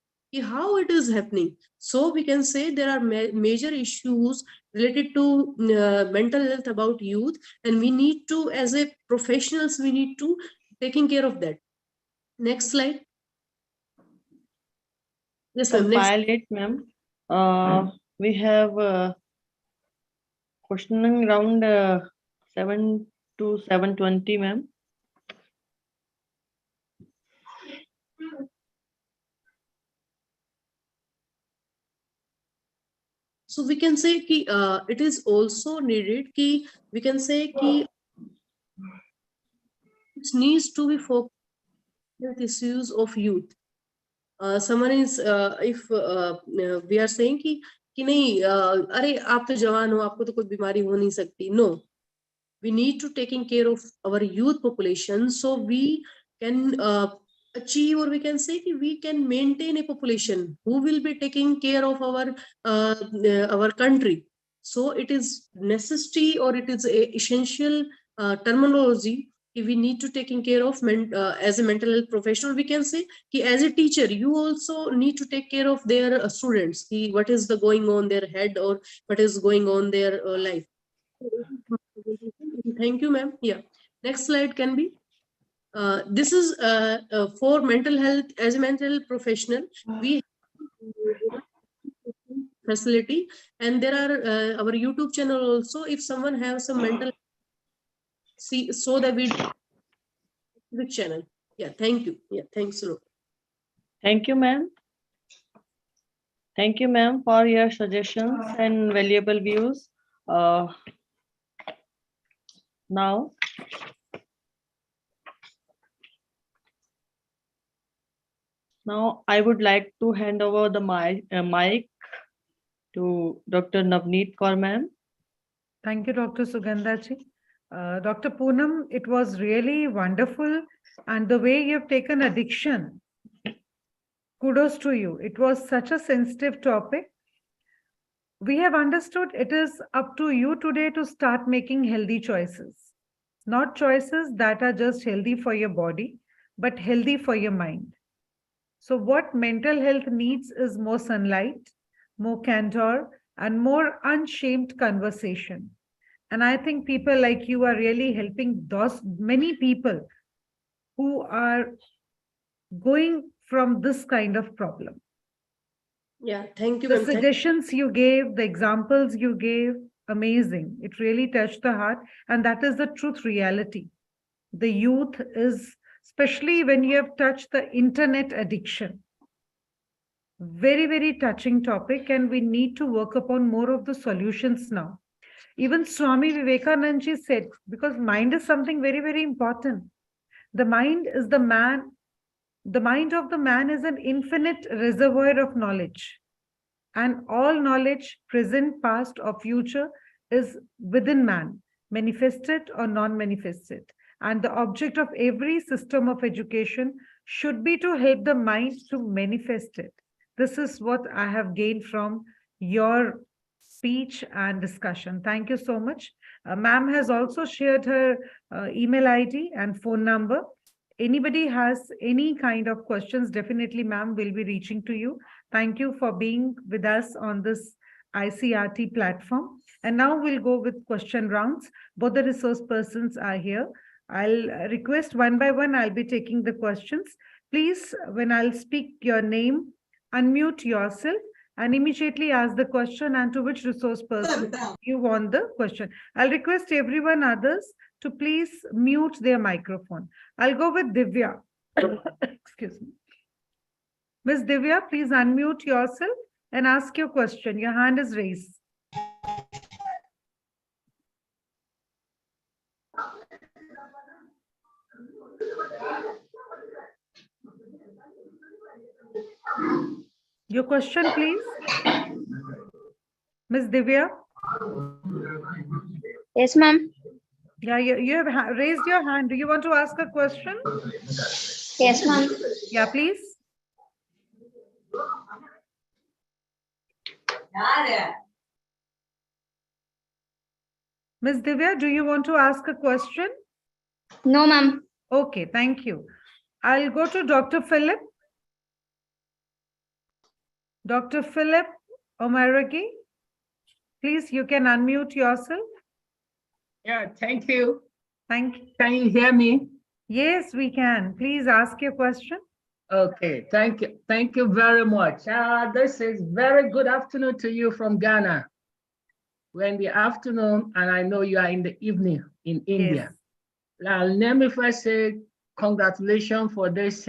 how it is happening. So we can say there are major issues related to mental health about youth, and we need to, as a professionals, we need to taking care of that. Next slide. Yes, ma'am. Compile it, ma'am. We have questioning round 7 to 7:20, ma'am. So we can say ki, it is also needed ki, we can say ki it needs to be focused on issues of youth. Someone is if we are saying कि नहीं अरे आप तो जवान हो, आपको तो कोई बीमारी हो नहीं सकती. No, we need to taking care of our youth population, so we can achieve, or we can say we can maintain a population who will be taking care of our country. So it is necessity, or it is a essential terminology. We need to taking care of as a mental health professional. We can say as a teacher, you also need to take care of their students. What is the going on their head, or what is going on their life. Thank you, ma'am. Yeah. Next slide can be. This is for mental health. As a mental health professional, we facility, and there are our YouTube channel also. If someone has some mental, see, so that we the channel. Yeah. Thank you. Yeah. Thanks a lot. Thank you, ma'am. Thank you, ma'am, for your suggestions and valuable views. Now, I would like to hand over the mic to Dr. Navneet Kaur, ma'am. Thank you, Dr. Sugandhaji. Dr. Poonam, it was really wonderful. And the way you've taken addiction, kudos to you. It was such a sensitive topic. We have understood it is up to you today to start making healthy choices. Not choices that are just healthy for your body, but healthy for your mind. So what mental health needs is more sunlight, more candor, and more unshamed conversation. And I think people like you are really helping those many people who are going from this kind of problem. Yeah, thank you, The ma'am. suggestions you gave, the examples you gave, amazing. It really touched the heart. And that is the truth reality. The youth is, especially when you have touched the internet addiction, very, very touching topic. And we need to work upon more of the solutions now. Even Swami Vivekananda said, because mind is something very, very important. The mind is the man. The mind of the man is an infinite reservoir of knowledge. And all knowledge, present, past, or future, is within man, manifested or non-manifested. And the object of every system of education should be to help the mind to manifest it. This is what I have gained from your speech and discussion. Thank you so much. Ma'am has also shared her email ID and phone number. Anybody has any kind of questions, definitely ma'am will be reaching to you. Thank you for being with us on this ICRT platform. And now we'll go with question rounds. Both the resource persons are here. I'll request one by one, I'll be taking the questions. Please, when I'll speak your name, unmute yourself and immediately ask the question and to which resource person you want the question. I'll request everyone others to please mute their microphone. I'll go with Divya. Excuse me. Ms. Divya, please unmute yourself and ask your question. Your hand is raised. Your question, please. Ms. Divya? Yes, ma'am. Yeah, you have raised your hand. Do you want to ask a question? Yes, ma'am. Yeah, please. Ms. Divya, do you want to ask a question? No, ma'am. Okay, thank you. I'll go to Dr. Philip. Dr. Philip Omaragi, please, you can unmute yourself. Yeah, thank you. Thank you. Can you hear me? Yes, we can. Please ask your question. Okay, thank you. Thank you very much. This is very good afternoon to you from Ghana. We're in the afternoon, and I know you are in the evening in India. Yes. Now, let me first say congratulations for this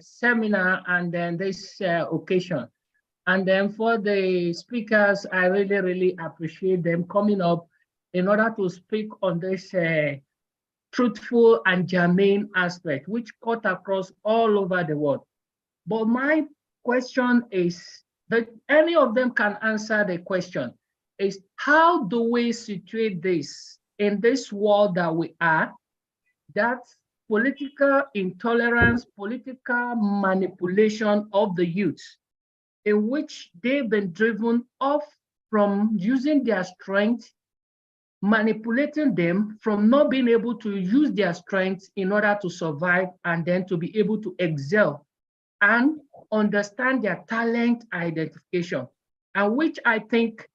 seminar and then this occasion. And then for the speakers, I really, really appreciate them coming up in order to speak on this truthful and germane aspect, which cut across all over the world. But my question is that any of them can answer the question is how do we situate this in this world that we are, that political intolerance, political manipulation of the youth, in which they've been driven off from using their strength, manipulating them from not being able to use their strength in order to survive and then to be able to excel and understand their talent identification, and which I think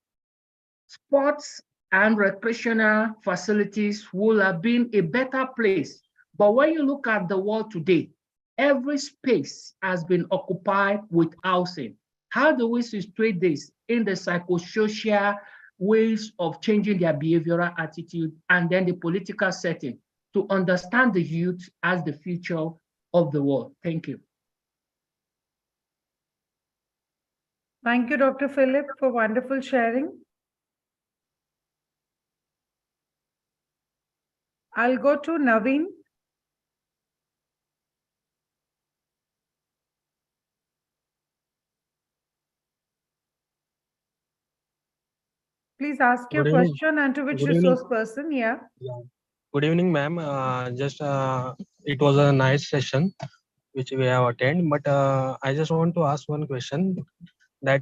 sports and recreational facilities will have been a better place. But when you look at the world today, every space has been occupied with housing. How do we situate this in the psychosocial ways of changing their behavioral attitude and then the political setting to understand the youth as the future of the world? Thank you. Thank you, Dr. Philip, for wonderful sharing. I'll go to Naveen. Please ask your question and to which resource person. Yeah. Good evening, ma'am. Just it was a nice session which we have attended, but I just want to ask one question that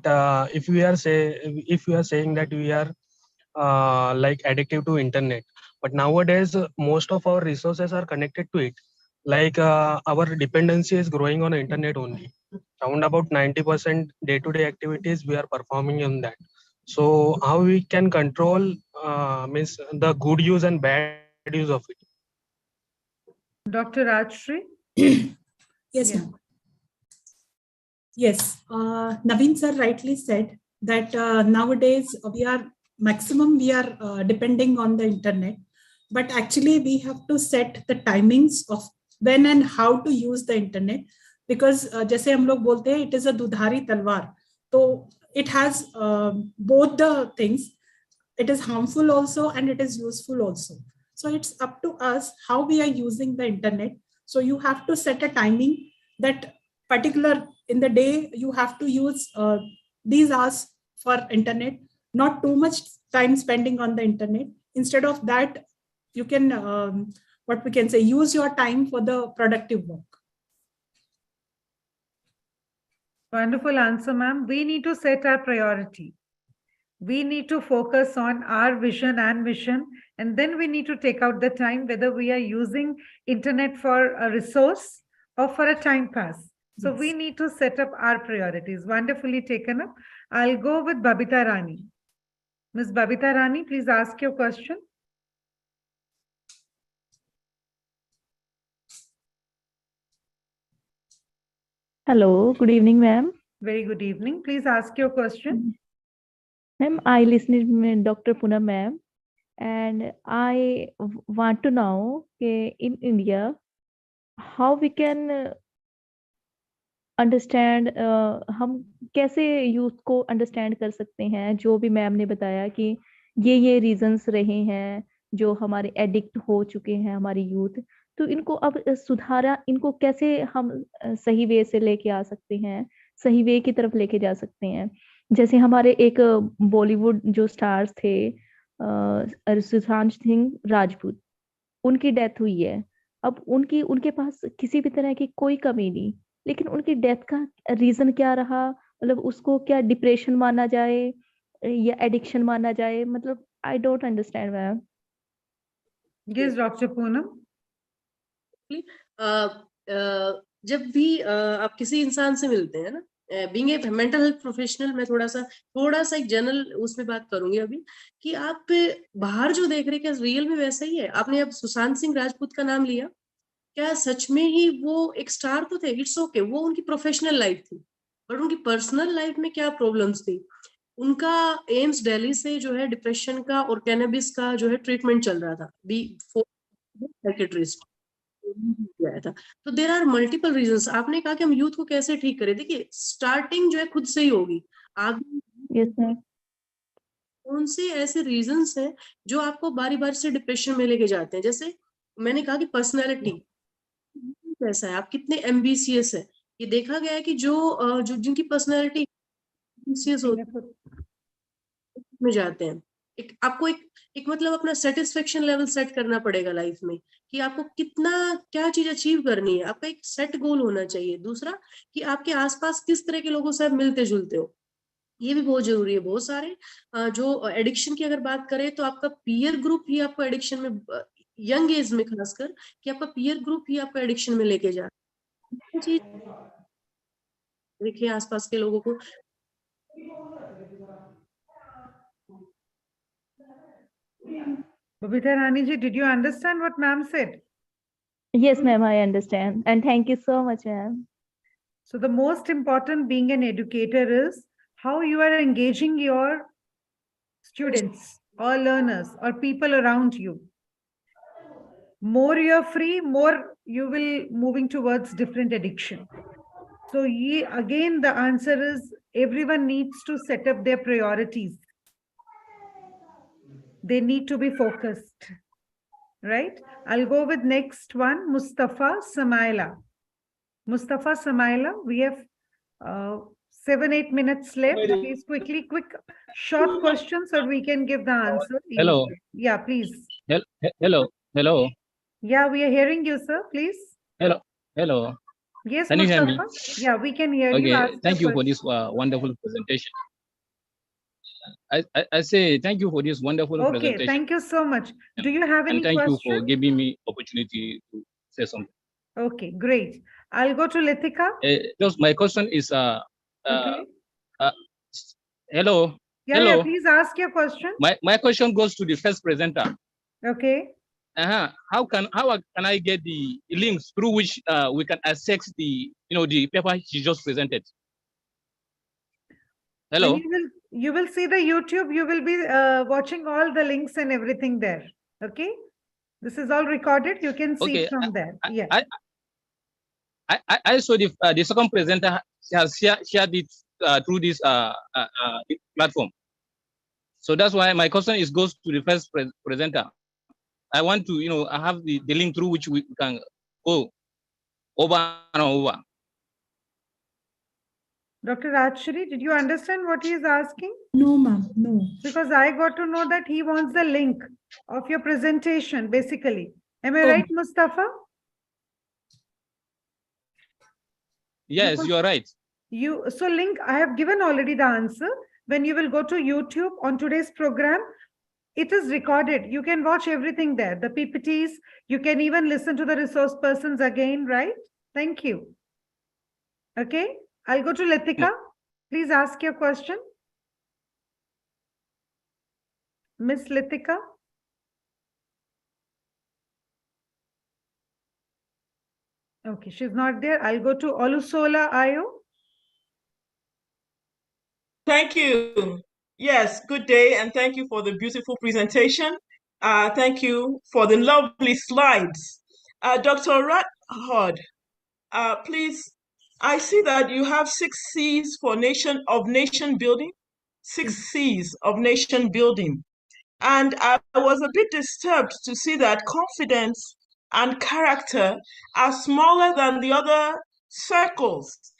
if we are saying that we are like addictive to internet, but nowadays most of our resources are connected to it. Like our dependency is growing on internet only. Around about 90% day-to-day activities we are performing on that. So how we can control means the good use and bad use of it? Dr. Rajshri. Yes, Yeah. ma'am. Yes, Naveen sir rightly said that nowadays we are depending on the internet, but actually we have to set the timings of when and how to use the internet, because जैसे हम लोग बोलते हैं, it is a दुधारी तलवार, तो it has both the things. It is harmful also and it is useful also. So it's up to us how we are using the internet. So you have to set a timing that particular in the day you have to use these hours for internet, not too much time spending on the internet. Instead of that, you can what we can say, use your time for the productive work. Wonderful answer, ma'am. We need to set our priority. We need to focus on our vision and mission, and then we need to take out the time whether we are using internet for a resource or for a time pass. So Yes. we need to set up our priorities. Wonderfully taken up. I'll go with Babita Rani. Ms. Babita Rani, please ask your question. Hello, good evening, ma'am. Very good evening. Please ask your question. Ma'am, I listened to Dr. Poonam ma'am, and I want to know in India how we can understand हम कैसे youth को understand कर सकते हैं जो भी ma'am ने बताया कि ये रीजंस रहे हैं जो हमारे एडिक्ट हो चुके हैं हमारी यूथ, तो इनको अब सुधारा, इनको कैसे हम सही वे से लेके आ सकते हैं, सही वे की तरफ लेके जा सकते हैं। जैसे हमारे एक बॉलीवुड जो स्टार्स थे सुशांत सिंह राजपूत, उनकी डेथ हुई है। अब उनके पास किसी भी तरह की कोई कमी नहीं, लेकिन उनकी डेथ का रीजन क्या रहा, मतलब उसको क्या डिप्रेशन माना जाए या एडिक्शन माना जाए, मतलब I don't understand ma'am. Yes, Dr. Poonam. जब भी आप किसी इंसान से मिलते हैं ना, being a mental health professional, मैं थोड़ा सा एक जनरल उसमें बात करूंगी अभी, कि आप बाहर जो देख रहे हैं क्या रियल में वैसा ही है? आपने अब सुशांत सिंह राजपूत का नाम लिया, क्या सच में ही वो एक स्टार तो थे? इट्स ओके, वो उनकी प्रोफेशनल लाइफ थी, बट उनकी पर्सनल लाइफ में क्या प्रॉब्लम्स थी? उनका एम्स दिल्ली से जो है डिप्रेशन का और कैनबिस का जो है ट्रीटमेंट चल रहा था, बी साइकेट्रिस्ट गया था। तो देर आर मल्टीपल रीजंस। आपने कहा कि हम यूथ को कैसे ठीक करें, देखिए स्टार्टिंग जो है खुद से ही होगी। आगे यस मैम। कौन से ऐसे रीजंस हैं जो आपको बारी बारी से डिप्रेशन में लेके जाते हैं? जैसे मैंने कहा कि पर्सनैलिटी कैसा है, आप कितने एम्बिशियस है। ये देखा गया है कि जो जिनकी पर्सनैलिटी एम्बिशियस होती में जाते हैं। आपको एक मतलब अपना सेटिस्फेक्शन लेवल सेट करना पड़ेगा लाइफ में, कि आपको कितना क्या चीज अचीव करनी है। आपका एक सेट गोल होना चाहिए। दूसरा कि आपके आसपास किस तरह के लोगों से आप मिलते जुलते हो, ये भी बहुत जरूरी है। बहुत सारे जो एडिक्शन की अगर बात करें तो आपका पीयर ग्रुप ही आपको एडिक्शन में, यंग एज में खासकर, कि आपका पीयर ग्रुप ही आपको एडिक्शन में लेके जा रहा है। चीज देखिए आसपास के लोगों को। Babita Rani ji, did you understand what ma'am said? Yes ma'am, I understand, and thank you so much ma'am. So the most important being an educator is how you are engaging your students or learners or people around you. More you're free, more you will moving towards different addiction. So again, the answer is everyone needs to set up their priorities. They need to be focused, right? I'll go with next one, Mustafa Samaila. Mustafa Samaila, we have 7-8 minutes left. Please quick, short questions so we can give the answer. Hello. Yeah, please. Hello. Yeah, we are hearing you, sir. Please. Hello. Yes, Can you hear me? Yeah, we can hear you. Okay. Thank you for this wonderful presentation. I say thank you for this wonderful presentation. Okay, thank you so much. Do you have any questions? questions? Thank you for giving me opportunity to say something. Okay, great. I'll go to Litika. Just my question is Okay. Hello. Yeah, Hello. yeah, please ask your question. My question goes to the first presenter. Okay. How can I get the links through which we can access the the paper she just presented? Hello. You will see the YouTube. You will be watching all the links and everything there. Okay. This is all recorded. You can see it from there. Yeah. I saw the second presenter has shared it through this platform. So that's why my question goes to the first presenter. I want to, I have the link through which we can go over and over. Dr. Rajshri, did you understand what he is asking? No, ma'am, no. Because I got to know that he wants the link of your presentation, basically. Am I right, Mustafa? Yes, you are right. So link, I have given already the answer. When you will go to YouTube on today's program, it is recorded. You can watch everything there. The PPTs, you can even listen to the resource persons again, right? Thank you. Okay, I'll go to Latika. Please ask your question. Miss Latika. Okay, she's not there. I'll go to Olusola Ayo. Thank you. Yes, good day, and thank you for the beautiful presentation. Thank you for the lovely slides. Dr. Rathod, please, I see that you have 6 C's for nation building, 6 C's of nation building. And I was a bit disturbed to see that confidence and character are smaller than the other circles.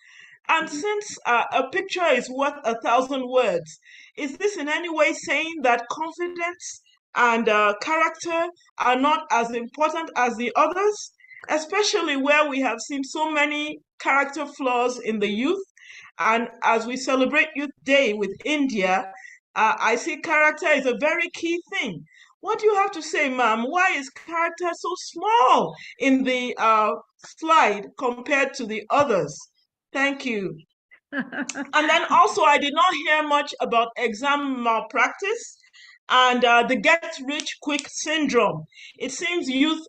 And since a picture is worth 1,000 words, is this in any way saying that confidence and character are not as important as the others, especially where we have seen so many character flaws in the youth? And as we celebrate Youth Day with India, I see character is a very key thing. What do you have to say, ma'am? Why is character so small in the slide compared to the others? Thank you. And then also, I did not hear much about exam malpractice and the get rich quick syndrome. It seems youth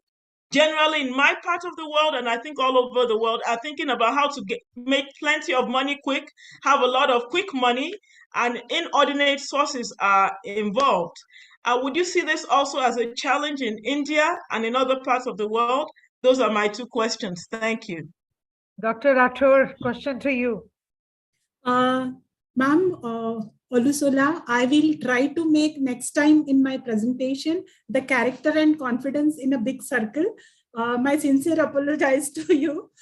generally in my part of the world, and I think all over the world, are thinking about how to make plenty of money quick, have a lot of quick money, and inordinate sources are involved. Would you see this also as a challenge in India and in other parts of the world? Those are my two questions. Thank you. Dr. Rathore, question to you. Ma'am, Olusola, I will try to make next time in my presentation the character and confidence in a big circle. My sincere apologies to you.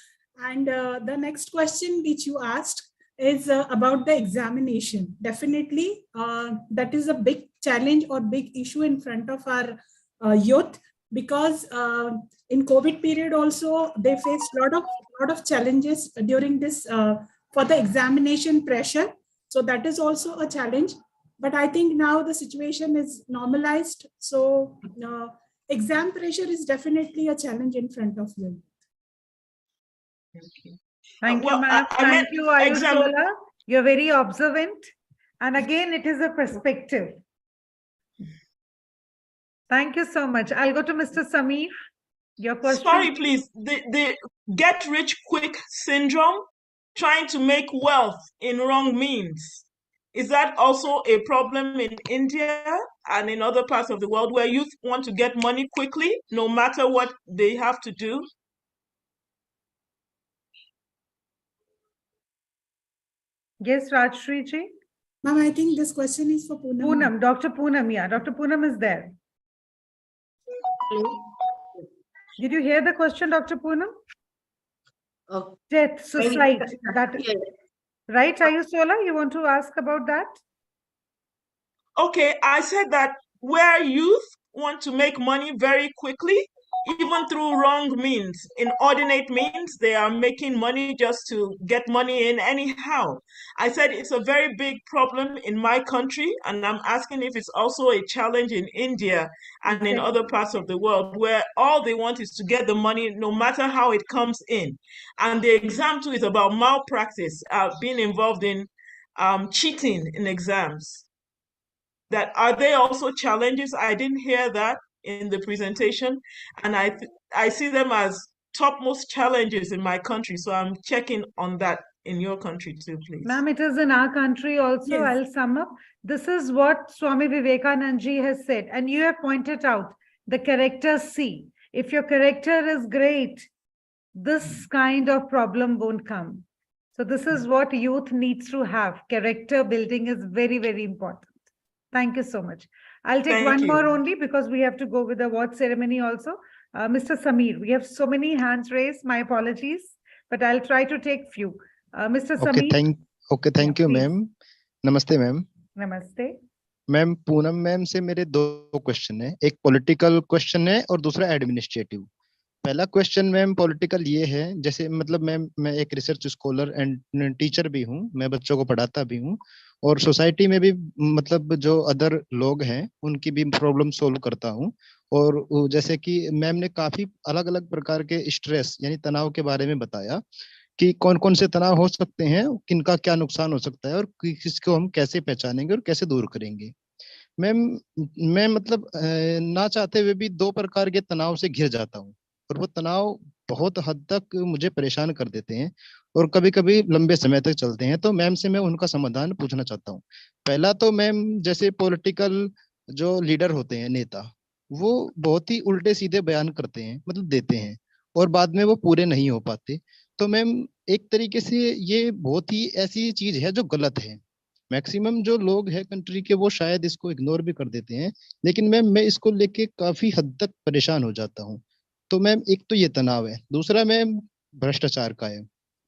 And the next question which you asked is about the examination. Definitely, that is a big challenge or big issue in front of our youth, because in COVID period also they faced lot of challenges during this for the examination pressure. So that is also a challenge. But I think now the situation is normalized. So exam pressure is definitely a challenge in front of you. Thank you, ma'am. Thank you, Ayusola. You're very observant. And again, it is a perspective. Thank you so much. I'll go to Mr. Sameer. Your question. Sorry, please. The get rich quick syndrome, trying to make wealth in wrong means. Is that also a problem in India and in other parts of the world where youth want to get money quickly, no matter what they have to do? Yes, Rajshri ji. Ma'am, I think this question is for Poonam. Poonam, Dr. Poonam, yeah. Dr. Poonam is there. Hello? Did you hear the question, Dr. Poonam? Oh. Death, suicide. That, Yeah. right, Ayusola? You want to ask about that? Okay, I said that where youth want to make money very quickly, even through wrong means, inordinate means, they are making money just to get money in anyhow. I said it's a very big problem in my country, and I'm asking if it's also a challenge in India and in other parts of the world where all they want is to get the money no matter how it comes in. And the exam too is about malpractice, being involved in cheating in exams. That are they also challenges? I didn't hear that in the presentation, and I see them as topmost challenges in my country. So I'm checking on that in your country too, please. Ma'am, it is in our country also. Yes. I'll sum up. This is what Swami Vivekanand ji has said, and you have pointed out the character C. If your character is great, this kind of problem won't come. So this is what youth needs to have. Character building is very, very important. Thank you so much. I'll take one more only because we have to go with the award ceremony also. Mr. Sameer, we have so many hands raised. My apologies, but I'll try to take few. Mr. Sameer. Thank you, ma'am. Namaste, ma'am. Namaste. Ma'am Poonam ma'am से मेरे दो question है, एक political question है और दूसरा administrative. पहला question ma'am political ये है, जैसे मतलब मैम मैं एक रिसर्च स्कॉलर एंड टीचर भी हूँ, मैं बच्चों को पढ़ाता भी हूँ और सोसाइटी में भी मतलब जो अदर लोग हैं उनकी भी प्रॉब्लम सोल्व करता हूँ। और जैसे कि मैम ने काफी अलग अलग प्रकार के स्ट्रेस यानी तनाव के बारे में बताया कि कौन कौन से तनाव हो सकते हैं, किनका क्या नुकसान हो सकता है और किसको हम कैसे पहचानेंगे और कैसे दूर करेंगे। मैम मैं मतलब ना चाहते हुए भी दो प्रकार के तनाव से घिर जाता हूँ और वो तनाव बहुत हद तक मुझे परेशान कर देते हैं और कभी कभी लंबे समय तक चलते हैं। तो मैम से मैं उनका समाधान पूछना चाहता हूँ। पहला तो मैम जैसे पॉलिटिकल जो लीडर होते हैं, नेता, वो बहुत ही उल्टे सीधे बयान करते हैं, मतलब देते हैं और बाद में वो पूरे नहीं हो पाते। तो मैम एक तरीके से ये बहुत ही ऐसी चीज है जो गलत है। मैक्सिमम जो लोग हैं कंट्री के वो शायद इसको इग्नोर भी कर देते हैं, लेकिन मैम मैं इसको लेके काफी हद तक परेशान हो जाता हूँ। तो मैम एक तो ये तनाव है, दूसरा मैम भ्रष्टाचार का है।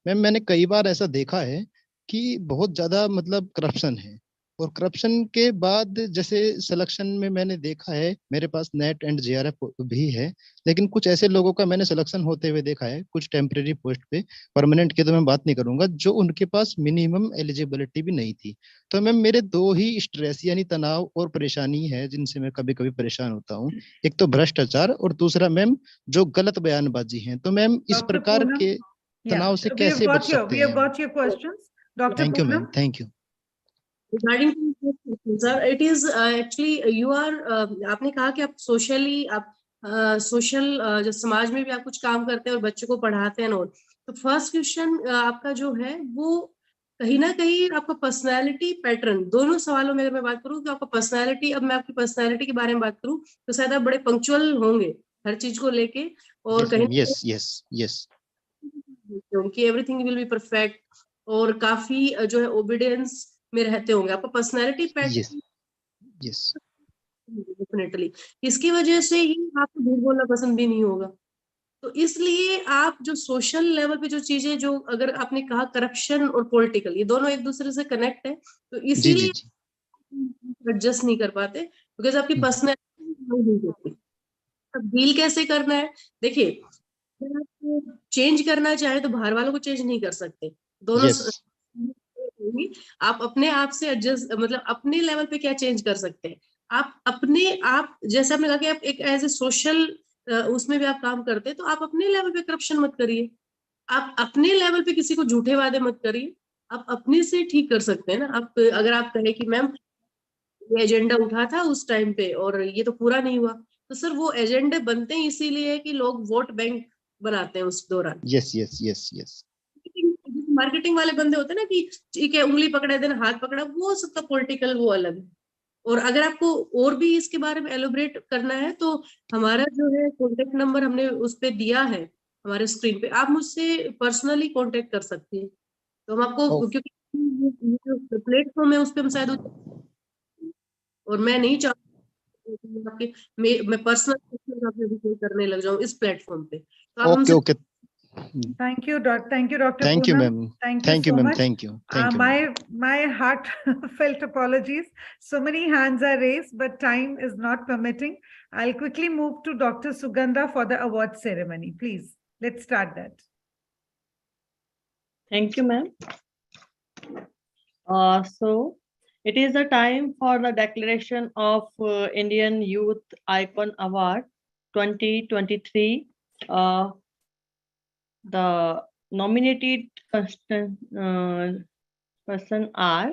मैम मैंने कई बार ऐसा देखा है कि बहुत ज्यादा मतलब करप्शन है और करप्शन के बाद जैसे सिलेक्शन में मैंने देखा है, मेरे पास नेट एंड जेआरएफ भी है, लेकिन कुछ ऐसे लोगों का मैंने सिलेक्शन होते हुए देखा है, कुछ टेम्परेरी पोस्ट पे, परमानेंट की तो मैं बात नहीं करूंगा, जो उनके पास मिनिमम एलिजिबिलिटी भी नहीं थी। तो मैम मेरे दो ही स्ट्रेस यानी तनाव और परेशानी है जिनसे मैं कभी कभी परेशान होता हूँ। एक तो भ्रष्टाचार और दूसरा मैम जो गलत बयानबाजी है। तो मैम इस Dr. प्रकार Poonam? के Yeah, तनाव से we have कैसे बच got your सकते we हैं have हम? got your questions. Dr. Thank you Poonam? Ma'am, thank you. Regarding to this question, sir, it is actually you are आपने कहा कि आप सोशली आप सोशल जो समाज में भी आप कुछ काम करते हैं और बच्चों को पढ़ाते हैं। और तो फर्स्ट क्वेश्चन आपका जो है वो कहीं ना कहीं आपका पर्सनालिटी पैटर्न, दोनों सवालों में अगर मैं बात करूं कि आपका पर्सनालिटी, अब मैं आपकी पर्सनालिटी के बारे में बात करूं तो शायद आप बड़े पंक्चुअल होंगे हर चीज को लेके, और यस कहीं मैम, यस यस यस। कि एवरीथिंग विल बी परफेक्ट, और काफी जो है ओबीडियंस में रहते होंगे। आपका personality yes pattern yes. Definitely इसकी वजह से ही आपको झूठ बोलना पसंद भी नहीं होगा। तो इसलिए आप जो सोशल लेवल पे जो चीजें, जो अगर आपने कहा करप्शन और पॉलिटिकल, ये दोनों एक दूसरे से कनेक्ट है, तो जी जी इसीलिए जी। एडजस्ट नहीं कर पाते बिकॉज आपकी पर्सनैलिटी। अब डील कैसे करना है, देखिए अगर आप चेंज करना चाहे तो बाहर वालों को चेंज नहीं कर सकते, दोनों यस आप अपने आप से एडजस्ट, मतलब अपने लेवल पे क्या चेंज कर सकते हैं। आप अपने आप, जैसे आपने कहा कि आप एक एज ए सोशल उसमें भी आप काम करते हैं, तो आप अपने लेवल पे करप्शन मत करिए, आप अपने लेवल पे किसी को झूठे वादे मत करिए, आप अपने से ठीक कर सकते हैं ना। आप अगर आप कहें कि मैम ये एजेंडा उठा था उस टाइम पे और ये तो पूरा नहीं हुआ, तो सर वो एजेंडे बनते हैं इसीलिए कि लोग वोट बैंक बनाते हैं उस दौरान। Yes yes yes yes. Marketing वाले बंदे होते हैं ना कि ठीक है उंगली पकड़ा देना हाथ पकड़ा, वो सबका पॉलिटिकल वो अलग है। और अगर आपको और भी इसके बारे में एलोबरेट करना है तो हमारा जो है कॉन्टेक्ट नंबर हमने उस पे दिया है हमारे स्क्रीन पे, आप मुझसे पर्सनली कांटेक्ट कर सकती हैं। तो हम आपको, क्योंकि जो प्लेटफॉर्म है उस पे हम शायद, और मैं नहीं चाहती कि आपके मैं पर्सनल आपसे भी करने लग जाऊं इस प्लेटफॉर्म पे, तो आप ओके हमसे। Okay. Thank you, Dr. Thank you Poonam. Ma'am, Thank you thank you so ma'am, much. Thank you, thank you ma'am. My heartfelt apologies. So many hands are raised, but time is not permitting. I'll quickly move to Dr. Sugandha for the award ceremony. Please, let's start that. Thank you, ma'am. So it is the time for the declaration of Indian Youth Icon Award 2023. The nominated person are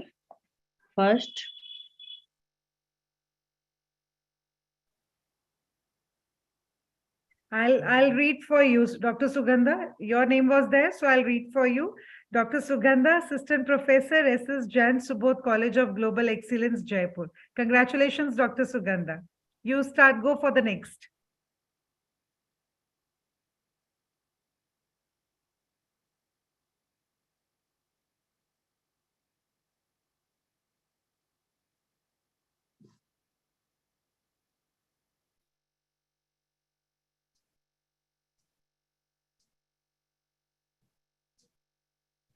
first I'll read for you, Dr. Sugandha. Your name was there, so I'll read for you. Dr. Sugandha, Assistant Professor, SS Jain Subodh College of Global Excellence, Jaipur. Congratulations, Dr. Sugandha. You start, go for the next.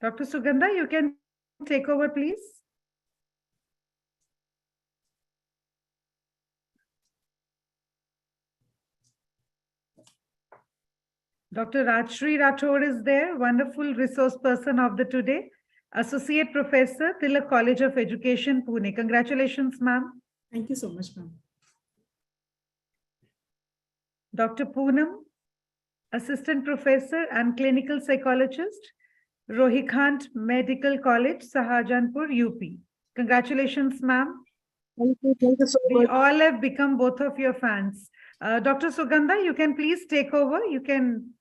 Dr. Sugandha, you can take over, please. Dr. Rajshri Rathore is there, wonderful resource person of the today. Associate Professor, Tilak College of Education, Pune. Congratulations, ma'am. Thank you so much, ma'am. Dr. Poonam, Assistant Professor and Clinical Psychologist, Rohikant Medical College, Sahajanpur, UP. Congratulations, ma'am. Thank you so We much. all have become both of your fans. Dr. Sugandha, you can please take over. You can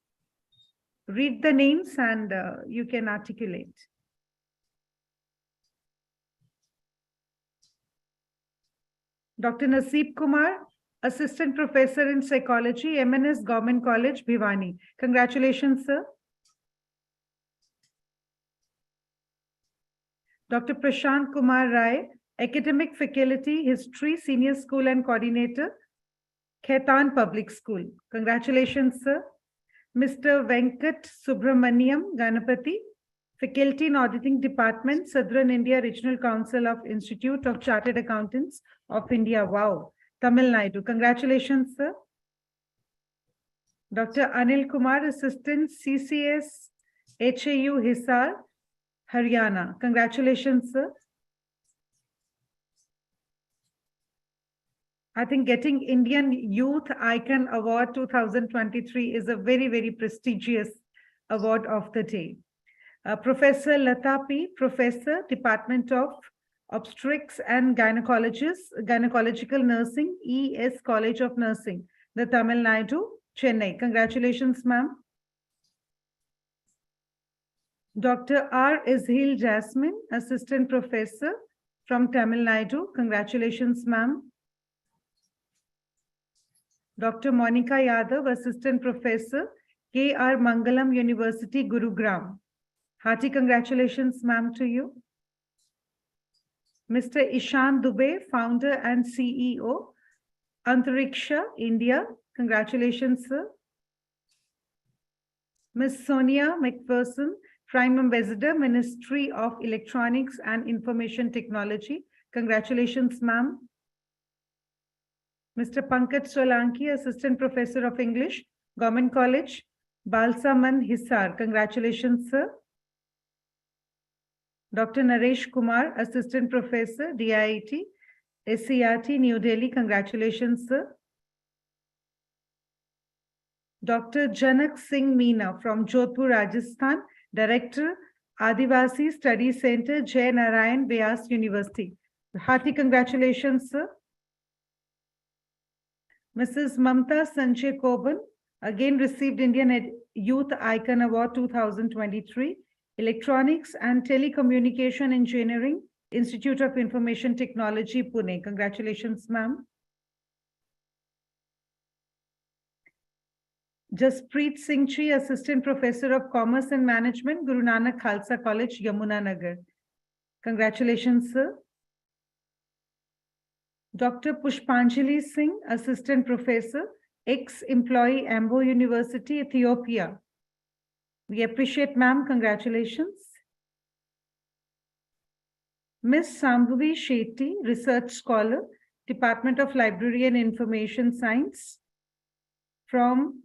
read the names and you can articulate. Dr. Naseeb Kumar, Assistant Professor in Psychology, MNS Government College, Bhiwani. Congratulations, sir. Dr. Prashant Kumar Rai, Academic Faculty, History, Senior School and Coordinator, Khaitan Public School. Congratulations, sir. Mr. Venkat Subramaniam Ganapati, Faculty in Auditing Department, Southern India Regional Council of Institute of Chartered Accountants of India. Wow. Tamil Nadu. Congratulations, sir. Dr. Anil Kumar, Assistant CCS HAU Hisar, Haryana. Congratulations, sir. I think getting Indian Youth Icon Award 2023 is a very, very prestigious award of the day. Professor Lata P, Professor, Department of Obstetrics and Gynecological Nursing, ES College of Nursing, the Tamil Nadu, Chennai. Congratulations, ma'am. Dr. R. Ishil Jasmine, Assistant Professor from Tamil Nadu. Congratulations, ma'am. Dr. Monica Yadav, Assistant Professor, K.R. Mangalam University, Gurugram. Hearty congratulations, ma'am, to you. Mr. Ishan Dubey, Founder and CEO, Antariksha, India. Congratulations, sir. Ms. Sonia McPherson, Prime Ambassador, Ministry of Electronics and Information Technology. Congratulations, ma'am. Mr. Pankaj Solanki, Assistant Professor of English, Government College, Balsaman, Hisar. Congratulations, sir. Dr. Naresh Kumar, Assistant Professor, DIIT, SCRT, New Delhi. Congratulations, sir. Dr. Janak Singh Meena from Jodhpur, Rajasthan, Director, Adivasi Study Center, Jai Narayan Vyas University. Hearty congratulations, sir. Mrs. Mamta Sanjay Koban, again received Indian Youth Icon Award 2023, Electronics and Telecommunication Engineering, Institute of Information Technology, Pune. Congratulations, ma'am. Jaspreet Singh Chi, Assistant Professor of Commerce and Management, Guru Nanak Khalsa College, Yamuna Nagar. Congratulations, sir. Dr. Pushpanjali Singh, Assistant Professor, ex-employee, Ambo University, Ethiopia. We appreciate, ma'am. Congratulations. Ms. Sambhavi Shetty, Research Scholar, Department of Library and Information Science, from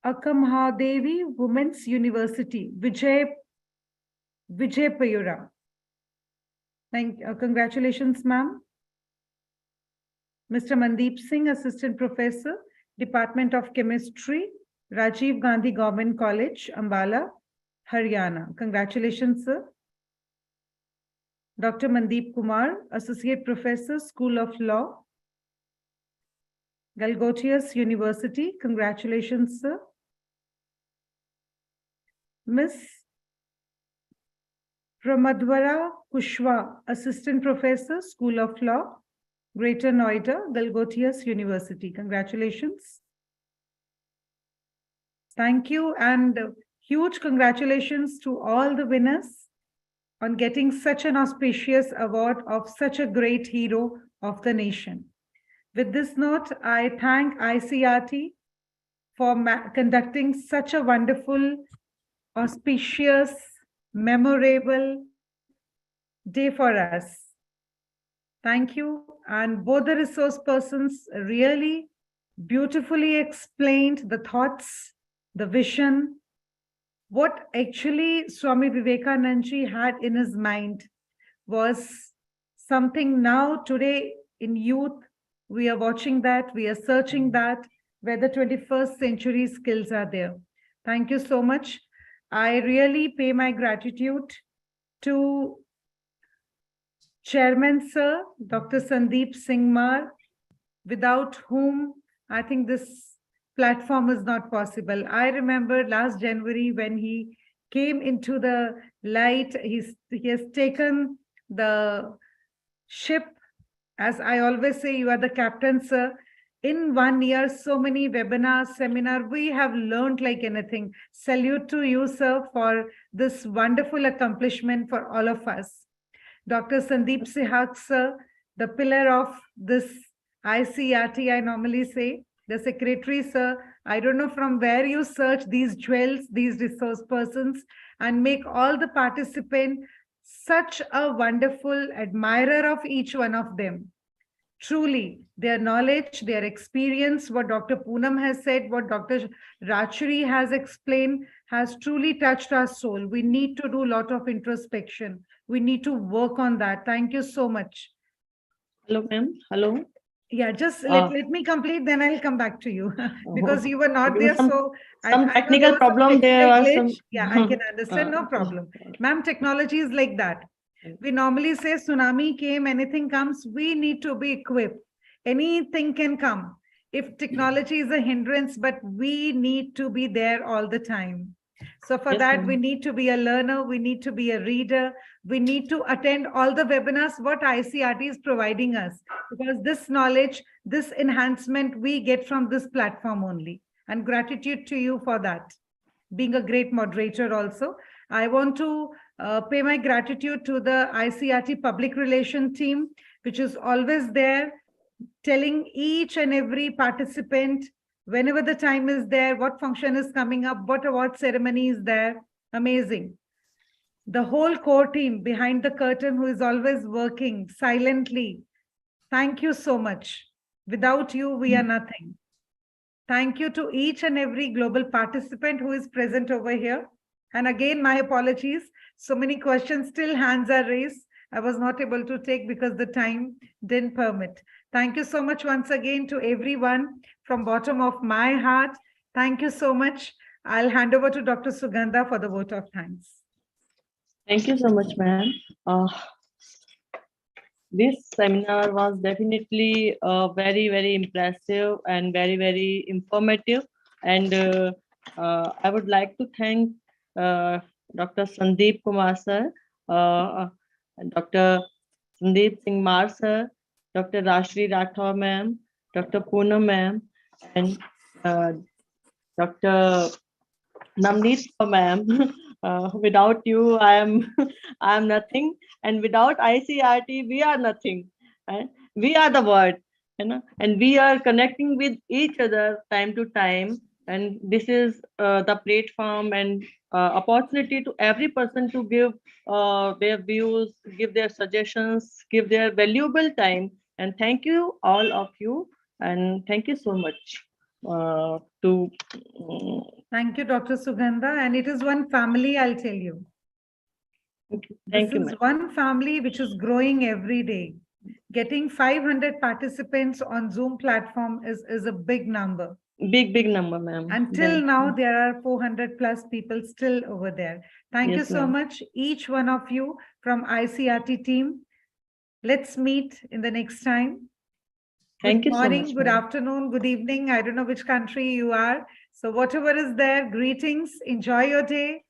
Akamhadevi Women's University, Vijayapura. Congratulations, ma'am. Mr. Mandeep Singh, Assistant Professor, Department of Chemistry, Rajiv Gandhi Government College, Ambala, Haryana. Congratulations, sir. Dr. Mandeep Kumar, Associate Professor, School of Law, Galgotius University. Congratulations, sir. Ms. Pramadwara Kushwa, Assistant Professor, School of Law, Greater Noida, Galgotius University. Congratulations. Thank you, and huge congratulations to all the winners on getting such an auspicious award of such a great hero of the nation. With this note, I thank ICERT for conducting such a wonderful, auspicious, memorable day for us. Thank you. And both the resource persons really beautifully explained the thoughts, the vision, what actually Swami Vivekananda ji had in his mind was something now today in youth, we are watching that, we are searching that, where the 21st century skills are there. Thank you so much. I really pay my gratitude to Chairman Sir, Dr. Sandeep Singh Mar, without whom I think this platform is not possible. I remember last January when he came into the light, he has taken the ship. As I always say, you are the captain, sir. In 1 year, so many webinars, seminar, we have learned like anything. Salute to you, sir, for this wonderful accomplishment for all of us. Dr. Sandeep Sihak, sir, the pillar of this ICERT, I normally say, the secretary, sir. I don't know from where you search these jewels, these resource persons. and make all the participants such a wonderful admirer of each one of them. Truly, their knowledge, their experience, what Dr. Poonam has said, what Dr. Rachri has explained, has truly touched our soul. We need to do a lot of introspection. We need to work on that. Thank you so much. Hello, ma'am. Hello. Yeah, just let me complete, then I'll come back to you because you were not there. So some I technical know problem there was some. Yeah, I can understand. No problem. Ma'am, technology is like that. We normally say tsunami came, anything comes, we need to be equipped. Anything can come. If technology is a hindrance, but we need to be there all the time. So for that, we need to be a learner, we need to be a reader, we need to attend all the webinars what ICERT is providing us, because this knowledge, this enhancement we get from this platform only. And gratitude to you for that. Being a great moderator also. I want to pay my gratitude to the ICERT public relation team, which is always there, telling each and every participant whenever the time is there, what function is coming up, what award ceremony is there. Amazing. The whole core team behind the curtain who is always working silently. Thank you so much. Without you, we are nothing. Thank you to each and every global participant who is present over here. And again, my apologies. So many questions, still hands are raised. I was not able to take because the time didn't permit. Thank you so much once again to everyone from bottom of my heart. Thank you so much. I'll hand over to Dr. Sugandha for the vote of thanks. Thank you so much, ma'am. This seminar was definitely very, very impressive and very, very informative. And I would like to thank Dr. Sandeep Kumar sir, Dr. Sandeep Singh Mar sir, Dr. Rashri Rathore ma'am, Dr. Poonam ma'am, and Dr. Navneet ma'am. Without you, I am nothing, and without ICERT, we are nothing. Right? We are the word, and we are connecting with each other time to time. And this is the platform and opportunity to every person to give their views, give their suggestions, give their valuable time. And thank you, all of you, and thank you so much to. Thank you, Dr. Sugandha. And it is one family, I'll tell you. Thank you, this is one family which is growing every day. Getting 500 participants on Zoom platform is a big number. Big number, ma'am. Until now, there are 400 plus people still over there. Thank you so much, each one of you from ICERT team. Let's meet in the next time. Thank you so much. Good morning, good afternoon, good evening. I don't know which country you are. So whatever is there, greetings, enjoy your day,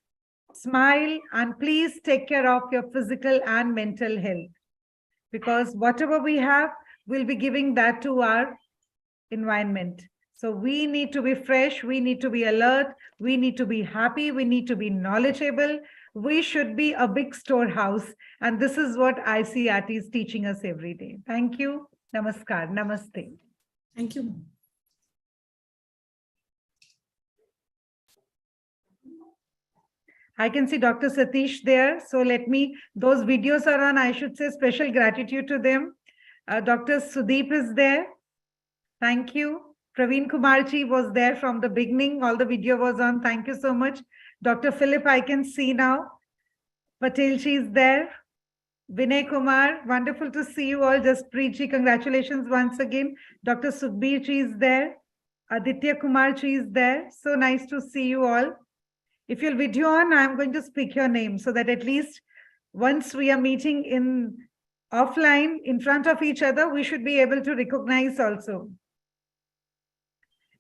smile, and please take care of your physical and mental health. Because whatever we have, we'll be giving that to our environment. So we need to be fresh, we need to be alert, we need to be happy, we need to be knowledgeable. We should be a big storehouse. And this is what ICERT is teaching us every day. Thank you. Namaskar. Namaste. Thank you. I can see Dr. Satish there. So let me, those videos are on, I should say special gratitude to them. Dr. Sudeep is there. Thank you. Praveen Kumarji was there from the beginning. All the video was on. Thank you so much. Dr. Philip, I can see now. Patelji is there. Vinay Kumar, wonderful to see you all. Jaspreet, congratulations once again. Dr. Sukhbir ji is there. Aditya Kumar ji is there. So nice to see you all. If you'll video on, I'm going to speak your name so that at least once we are meeting in offline in front of each other, we should be able to recognize also.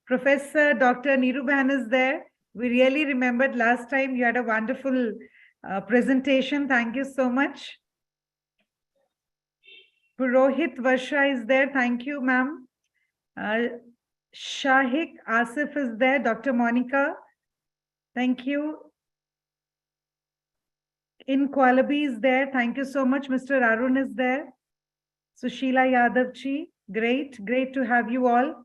Professor Dr. Niruban is there. We really remembered last time you had a wonderful presentation. Thank you so much. Purohit Varsha is there. Thank you, ma'am. Shahik Asif is there. Dr. Monica. Thank you. In Kualabi is there. Thank you so much. Mr. Arun is there. Sushila Yadavji. Great to have you all.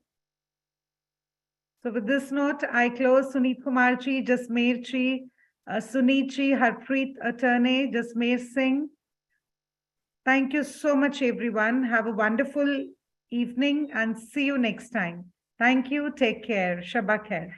So with this note, I close. Suneet Kumarji, Jasmeerji, Sunitji, Harpreet, attorney, Jasmeer Singh. Thank you so much, everyone. Have a wonderful evening and see you next time. Thank you. Take care. Shabba khair.